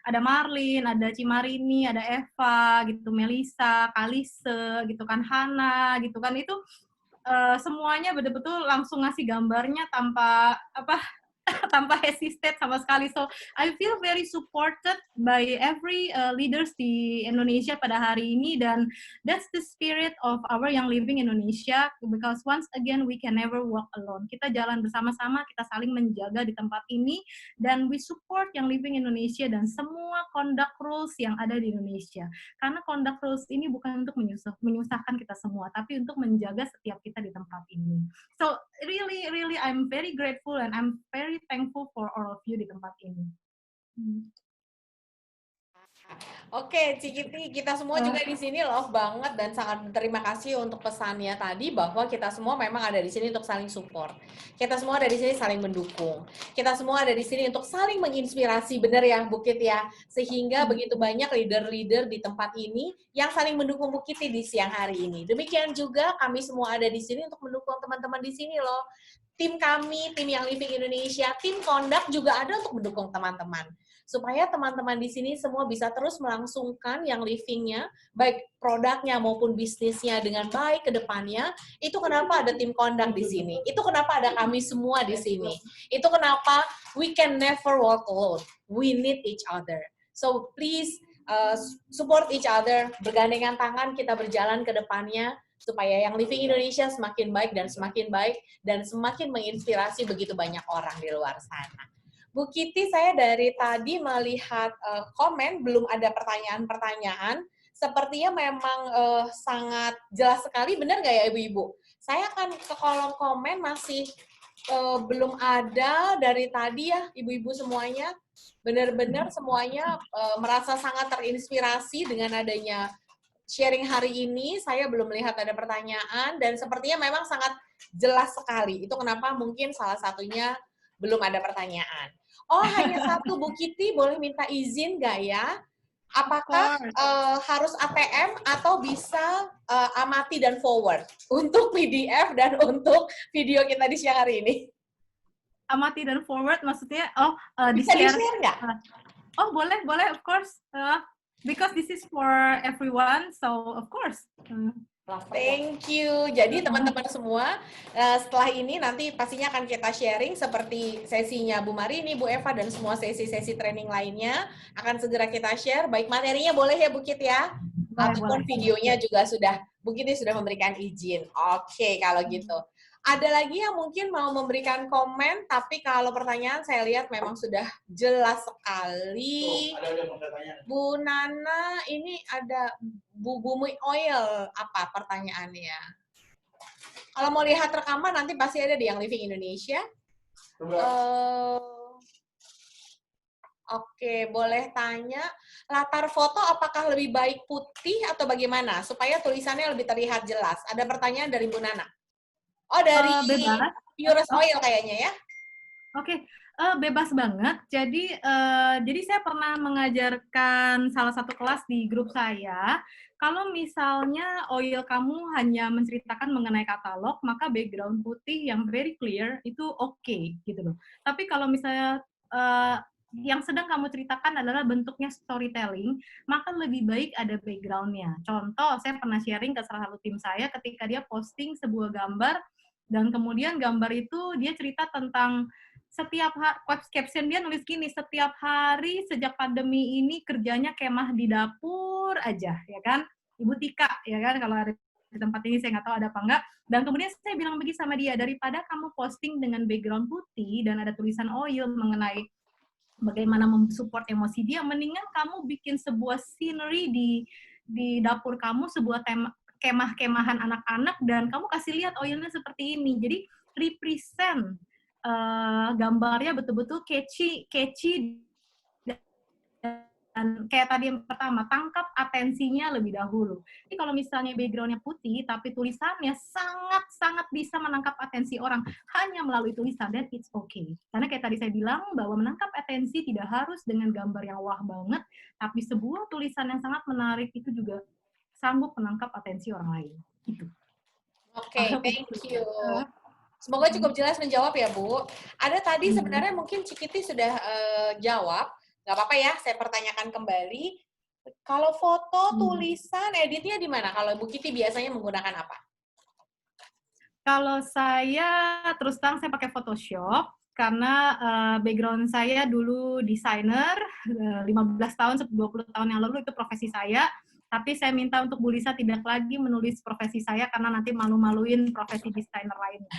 ada Marlin, ada Cimarini, ada Eva gitu, Melisa, Kalise gitu kan, Hana gitu kan, itu semuanya betul-betul langsung ngasih gambarnya tanpa tanpa hesitate sama sekali. So I feel very supported by every leaders di Indonesia pada hari ini, dan that's the spirit of our Young Living Indonesia, because once again we can never walk alone. Kita jalan bersama-sama, kita saling menjaga di tempat ini, dan we support Young Living Indonesia dan semua conduct rules yang ada di Indonesia. Karena conduct rules ini bukan untuk menyusahkan kita semua, tapi untuk menjaga setiap kita di tempat ini. So really I'm very grateful and I'm very thankful for all of you di tempat ini. Oke, Cikiti, kita semua juga di sini love banget dan sangat berterima kasih untuk pesannya tadi bahwa kita semua memang ada di sini untuk saling support. Kita semua ada di sini saling mendukung. Kita semua ada di sini untuk saling menginspirasi, benar ya Bu Kit ya? Sehingga begitu banyak leader-leader di tempat ini yang saling mendukung Bu Kiti di siang hari ini. Demikian juga kami semua ada di sini untuk mendukung teman-teman di sini loh. Tim kami, tim Young Living Indonesia, tim Conduct juga ada untuk mendukung teman-teman. Supaya teman-teman di sini semua bisa terus melangsungkan yang living-nya, baik produknya maupun bisnisnya dengan baik ke depannya. Itu kenapa ada tim Conduct di sini. Itu kenapa ada kami semua di sini. Itu kenapa we can never walk alone. We need each other. So please support each other, bergandengan tangan kita berjalan ke depannya, supaya yang Living Indonesia semakin baik dan semakin menginspirasi begitu banyak orang di luar sana. Bu Kiti, saya dari tadi melihat komen, belum ada pertanyaan-pertanyaan. Sepertinya memang sangat jelas sekali, benar nggak ya Ibu-Ibu? Saya akan ke kolom komen, masih belum ada dari tadi ya Ibu-Ibu semuanya. Benar-benar semuanya merasa sangat terinspirasi dengan adanya sharing hari ini. Saya belum melihat ada pertanyaan, dan sepertinya memang sangat jelas sekali. Itu kenapa mungkin salah satunya belum ada pertanyaan. Oh, hanya satu, Bu Kiti, boleh minta izin nggak ya? Apakah harus ATM atau bisa amati dan forward untuk PDF dan untuk video kita di siang hari ini? Amati dan forward maksudnya, Bisa di-share nggak? Oh, boleh, of course. Because this is for everyone, so of course. Thank you. Jadi teman-teman semua, setelah ini nanti pastinya akan kita sharing seperti sesinya Bu Marini, Bu Eva, dan semua sesi-sesi training lainnya akan segera kita share. Baik materinya boleh ya Bu Kit ya? Ataupun videonya juga sudah, Bu Kit sudah memberikan izin. Oke, kalau gitu. Ada lagi yang mungkin mau memberikan komen, tapi kalau pertanyaan saya lihat memang sudah jelas sekali. Bu Nana, ini ada Bumi Oil, apa pertanyaannya? Kalau mau lihat rekaman nanti pasti ada di Young Living Indonesia. Oke, boleh tanya latar foto apakah lebih baik putih atau bagaimana supaya tulisannya lebih terlihat jelas? Ada pertanyaan dari Bu Nana. Oh, dari Bebas. Pure Oh, Oil kayaknya ya. Oke, bebas banget. Jadi saya pernah mengajarkan salah satu kelas di grup saya. Kalau misalnya oil kamu hanya menceritakan mengenai katalog, maka background putih yang very clear itu oke, gitu loh. Tapi kalau misalnya yang sedang kamu ceritakan adalah bentuknya storytelling, maka lebih baik ada background-nya. Contoh, saya pernah sharing ke salah satu tim saya ketika dia posting sebuah gambar, dan kemudian gambar itu dia cerita tentang setiap caption dia nulis gini, setiap hari sejak pandemi ini kerjanya kemah di dapur aja, ya kan? Ibu Tika, ya kan? Kalau ada di tempat ini saya nggak tahu ada apa enggak. Dan kemudian saya bilang begini sama dia, daripada kamu posting dengan background putih dan ada tulisan oil mengenai bagaimana mensupport emosi dia, mendingan kamu bikin sebuah scenery di dapur kamu, sebuah tema kemah-kemahan anak-anak, dan kamu kasih lihat oilnya seperti ini. Jadi represent gambarnya betul-betul catchy dan kayak tadi yang pertama, tangkap atensinya lebih dahulu. Jadi kalau misalnya background-nya putih, tapi tulisannya sangat-sangat bisa menangkap atensi orang hanya melalui tulisan, dan it's okay. Karena kayak tadi saya bilang, bahwa menangkap atensi tidak harus dengan gambar yang wah banget, tapi sebuah tulisan yang sangat menarik itu juga sanggup menangkap atensi orang lain. Gitu. Oke, thank you. Semoga cukup jelas menjawab ya, Bu. Ada tadi sebenarnya mungkin Cikiti sudah jawab. Nggak apa-apa ya, saya pertanyakan kembali. Kalau foto, tulisan, editnya di mana? Kalau Bu Kiti biasanya menggunakan apa? Kalau saya, terus terang saya pakai Photoshop, karena background saya dulu desainer, 15 tahun, 20 tahun yang lalu itu profesi saya. Tapi saya minta untuk Bu Lisa tidak lagi menulis profesi saya karena nanti malu-maluin profesi desainer lainnya.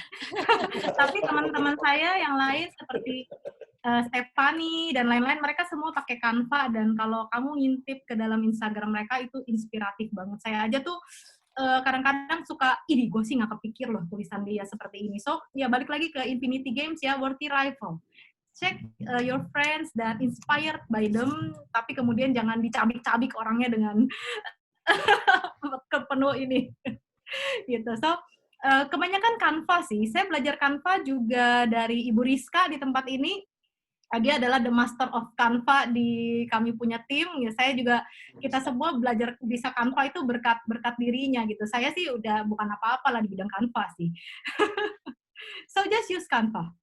Tapi teman-teman saya yang lain seperti Stephanie dan lain-lain, mereka semua pakai Canva, dan kalau kamu ngintip ke dalam Instagram mereka itu inspiratif banget. Saya aja tuh kadang-kadang suka, ih gue sih nggak kepikir loh tulisan dia seperti ini. So, ya balik lagi ke Infinity Games ya, Worthy Rival. Check your friends dan inspired by them, tapi kemudian jangan dicabik-cabik orangnya dengan kepenuh ini. Gitu. So, kebanyakan Canva sih. Saya belajar Canva juga dari Ibu Rizka di tempat ini. Dia adalah the master of Canva di kami punya tim. Ya, saya juga, kita semua belajar bisa Canva itu berkat dirinya gitu. Saya sih udah bukan apa-apa lah di bidang Canva sih. So just use Canva.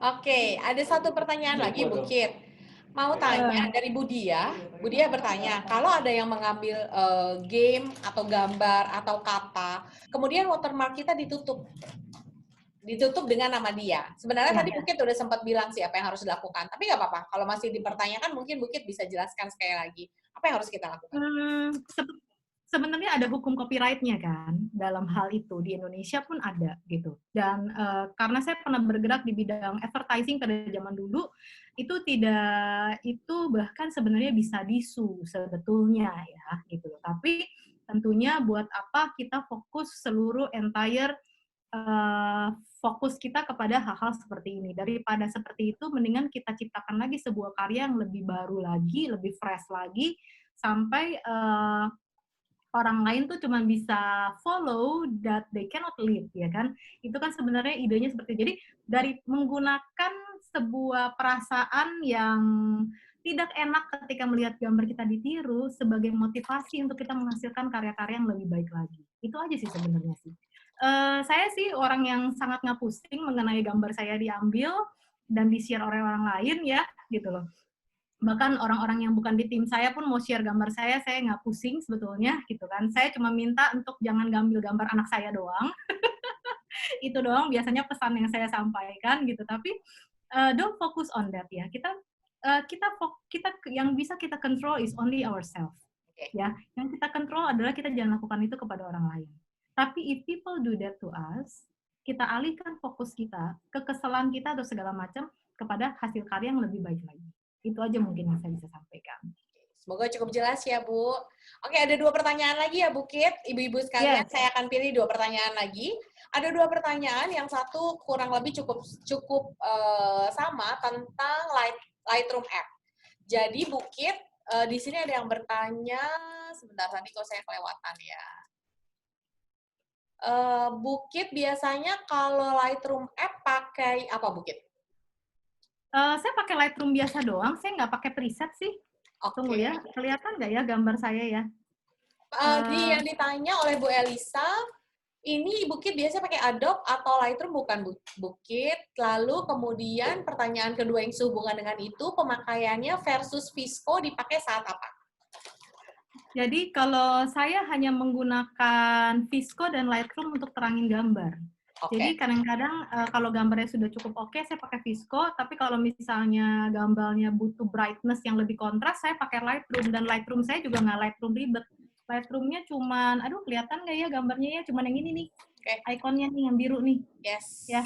Oke, ada satu pertanyaan lagi, Bu Kit. Mau tanya dari Bu Dia. Bu Dia bertanya, kalau ada yang mengambil game atau gambar atau kata, kemudian watermark kita ditutup dengan nama dia. Sebenarnya tadi Bu Kit udah sempat bilang sih apa yang harus dilakukan, tapi nggak apa-apa. Kalau masih dipertanyakan, mungkin Bu Kit bisa jelaskan sekali lagi. Apa yang harus kita lakukan? Sebenarnya ada hukum copyright-nya kan dalam hal itu, di Indonesia pun ada gitu. Dan karena saya pernah bergerak di bidang advertising pada zaman dulu, itu bahkan sebenarnya bisa disu sebetulnya ya gitu. Tapi tentunya buat apa kita fokus seluruh entire fokus kita kepada hal-hal seperti ini. Daripada seperti itu, mendingan kita ciptakan lagi sebuah karya yang lebih baru lagi, lebih fresh lagi, sampai orang lain tuh cuma bisa follow that they cannot lead, ya kan? Itu kan sebenarnya idenya seperti itu. Jadi dari menggunakan sebuah perasaan yang tidak enak ketika melihat gambar kita ditiru sebagai motivasi untuk kita menghasilkan karya-karya yang lebih baik lagi. Itu aja sih sebenarnya sih. Saya sih orang yang sangat nggak pusing mengenai gambar saya diambil dan di-share oleh orang lain ya, gitu loh. Bahkan orang-orang yang bukan di tim saya pun mau share gambar saya nggak pusing sebetulnya, gitu kan. Saya cuma minta untuk jangan ngambil gambar anak saya doang. Itu doang biasanya pesan yang saya sampaikan, gitu. Tapi don't focus on that ya. Kita yang bisa kita control is only ourselves. Ya, yang kita control adalah kita jangan lakukan itu kepada orang lain. Tapi if people do that to us, kita alihkan fokus kita ke kesalahan kita atau segala macam kepada hasil karya yang lebih baik lagi. Itu aja mungkin yang saya bisa sampaikan. Semoga cukup jelas ya, Bu. Oke, ada 2 pertanyaan lagi ya, Bu Kit. Ibu-ibu sekalian, saya akan pilih 2 pertanyaan lagi. Ada 2 pertanyaan, yang satu kurang lebih cukup sama tentang Lightroom app. Jadi Bukit, di sini ada yang bertanya, sebentar tadi kok saya kelewatan ya. Bukit biasanya kalau Lightroom app pakai apa Bukit? Saya pakai Lightroom biasa doang, saya nggak pakai preset sih. Tunggu ya, kelihatan nggak ya gambar saya ya? Yang ditanya oleh Bu Elisa, ini Bukit biasanya pakai Adobe atau Lightroom bukan Bukit. Lalu kemudian pertanyaan kedua yang sehubungan dengan itu, pemakaiannya versus VSCO dipakai saat apa? Jadi kalau saya hanya menggunakan VSCO dan Lightroom untuk terangin gambar. Jadi kadang-kadang kalau gambarnya sudah cukup oke, saya pakai VSCO. Tapi kalau misalnya gambarnya butuh brightness yang lebih kontras, saya pakai Lightroom. Dan Lightroom saya juga nggak Lightroom ribet. Lightroom-nya cuman, aduh kelihatan nggak ya gambarnya ya? Cuman yang ini nih, ikonnya nih yang biru nih. Yes. Ya,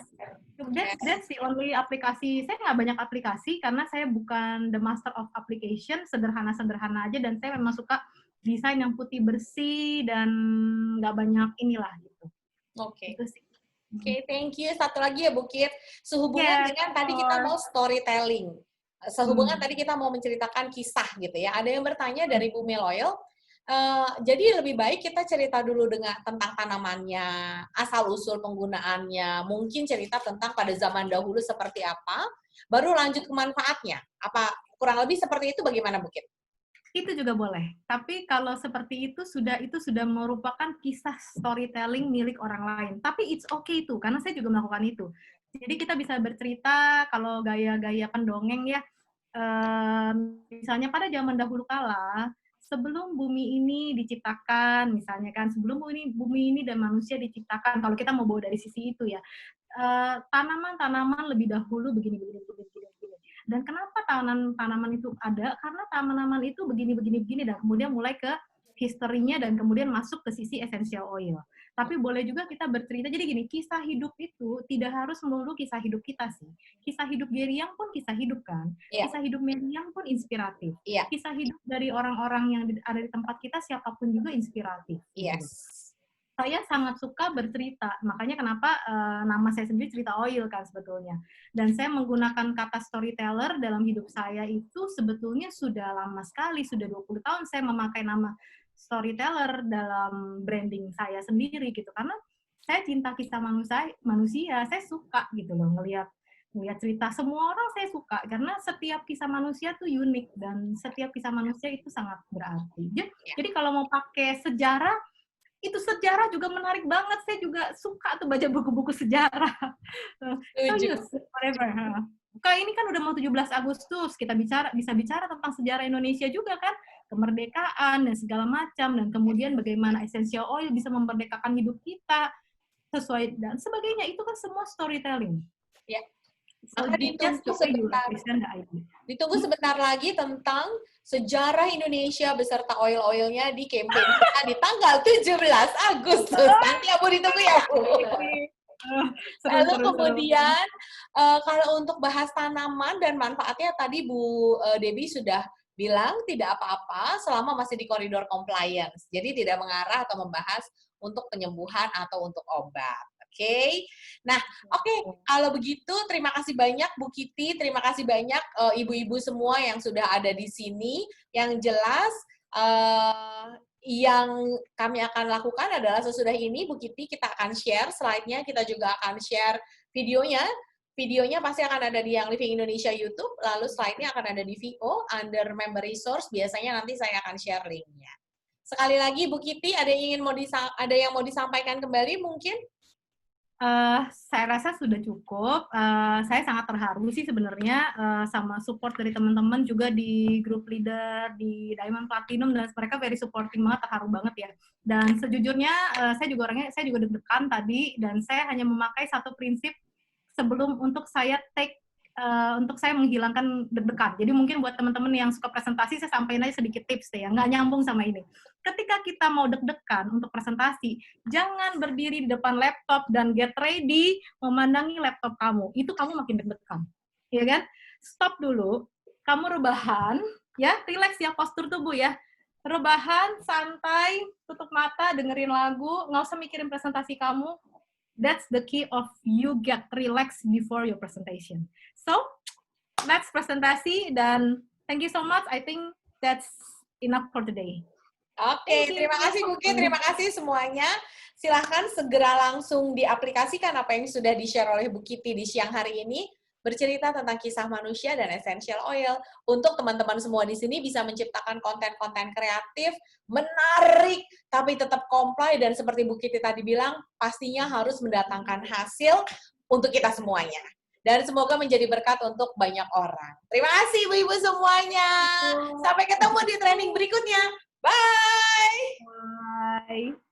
that's the only aplikasi. Saya nggak banyak aplikasi karena saya bukan the master of application. Sederhana-sederhana aja dan saya memang suka desain yang putih bersih dan nggak banyak inilah gitu. Oke. Itu sih. Oke, thank you. Satu lagi ya Bukit, sehubungan dengan tadi kita mau storytelling. Sehubungan tadi kita mau menceritakan kisah gitu ya. Ada yang bertanya dari Bu Meloil, jadi lebih baik kita cerita dulu tentang tanamannya, asal-usul penggunaannya, mungkin cerita tentang pada zaman dahulu seperti apa, baru lanjut ke manfaatnya. Apa kurang lebih seperti itu bagaimana Bukit? Itu juga boleh. Tapi kalau seperti itu sudah merupakan kisah storytelling milik orang lain. Tapi it's okay itu, karena saya juga melakukan itu. Jadi kita bisa bercerita kalau gaya-gaya pendongeng ya, misalnya pada zaman dahulu kala, sebelum bumi ini diciptakan, misalnya kan, sebelum bumi ini dan manusia diciptakan, kalau kita mau bawa dari sisi itu ya, tanaman-tanaman lebih dahulu begini. Dan kenapa tanaman itu ada? Karena tanaman itu begini, dan kemudian mulai ke historinya dan kemudian masuk ke sisi essential oil. Tapi boleh juga kita bercerita, jadi gini, kisah hidup itu tidak harus melulu kisah hidup kita sih. Kisah hidup Geriang pun kisah hidup kan? Yeah. Kisah hidup Meriam pun inspiratif. Yeah. Kisah hidup dari orang-orang yang ada di tempat kita siapapun juga inspiratif. Yes. Gitu. Saya sangat suka bercerita, makanya kenapa nama saya sendiri Cerita Oil kan sebetulnya. Dan saya menggunakan kata storyteller dalam hidup saya itu sebetulnya sudah lama sekali, sudah 20 tahun saya memakai nama storyteller dalam branding saya sendiri gitu. Karena saya cinta kisah manusia, saya suka gitu loh ngelihat cerita semua orang saya suka karena setiap kisah manusia tuh unik dan setiap kisah manusia itu sangat berarti. Jadi kalau mau pakai sejarah, itu sejarah juga menarik banget. Saya juga suka tuh baca buku-buku sejarah. Whatever. Kayak ini kan udah mau 17 Agustus, kita bisa bicara tentang sejarah Indonesia juga kan, kemerdekaan dan segala macam, dan kemudian bagaimana essential oil bisa memerdekakan hidup kita, sesuai dan sebagainya. Itu kan semua storytelling. Ya. Maka ditunggu sebentar lagi tentang sejarah Indonesia beserta oil-oilnya di campaign kita di tanggal 17 Agustus. Nanti ya Bu, ditunggu ya Bu. Lalu kemudian kalau untuk bahas tanaman dan manfaatnya tadi Bu Debbie sudah bilang tidak apa-apa selama masih di koridor compliance. Jadi tidak mengarah atau membahas untuk penyembuhan atau untuk obat. Oke. Nah, kalau begitu terima kasih banyak Bu Kitty, terima kasih banyak ibu-ibu semua yang sudah ada di sini. Yang jelas yang kami akan lakukan adalah sesudah ini Bu Kitty kita akan share slide-nya, kita juga akan share videonya. Videonya pasti akan ada di yang Living Indonesia YouTube, lalu slide-nya akan ada di VO under member resource. Biasanya nanti saya akan share link-nya. Sekali lagi Bu Kitty, ada yang mau disampaikan kembali mungkin? Saya rasa sudah cukup. Saya sangat terharu sih sebenarnya sama support dari teman-teman juga di grup leader di Diamond Platinum, dan mereka very supporting banget, terharu banget ya. Dan sejujurnya saya juga deg-degan tadi, dan saya hanya memakai satu prinsip sebelum untuk saya menghilangkan deg-degan. Jadi mungkin buat teman-teman yang suka presentasi, saya sampaikan aja sedikit tips deh ya, nggak nyambung sama ini. Ketika kita mau deg-degan untuk presentasi, jangan berdiri di depan laptop dan get ready memandangi laptop kamu. Itu kamu makin deg-degan. Ya kan? Stop dulu, kamu rebahan, ya, relax ya postur tubuh ya. Rebahan, santai, tutup mata, dengerin lagu, nggak usah mikirin presentasi kamu. That's the key of you get relaxed before your presentation. So, next presentasi dan thank you so much. I think that's enough for today. Oke, Thank you. terima kasih Bu Ki, terima kasih semuanya. Silahkan segera langsung diaplikasikan apa yang sudah di-share oleh Bu Kiti di siang hari ini, bercerita tentang kisah manusia dan essential oil. Untuk teman-teman semua di sini bisa menciptakan konten-konten kreatif, menarik, tapi tetap comply, dan seperti Bu Kiti tadi bilang, pastinya harus mendatangkan hasil untuk kita semuanya. Dan semoga menjadi berkat untuk banyak orang. Terima kasih Ibu-Ibu semuanya. Sampai ketemu di training berikutnya. Bye! Bye.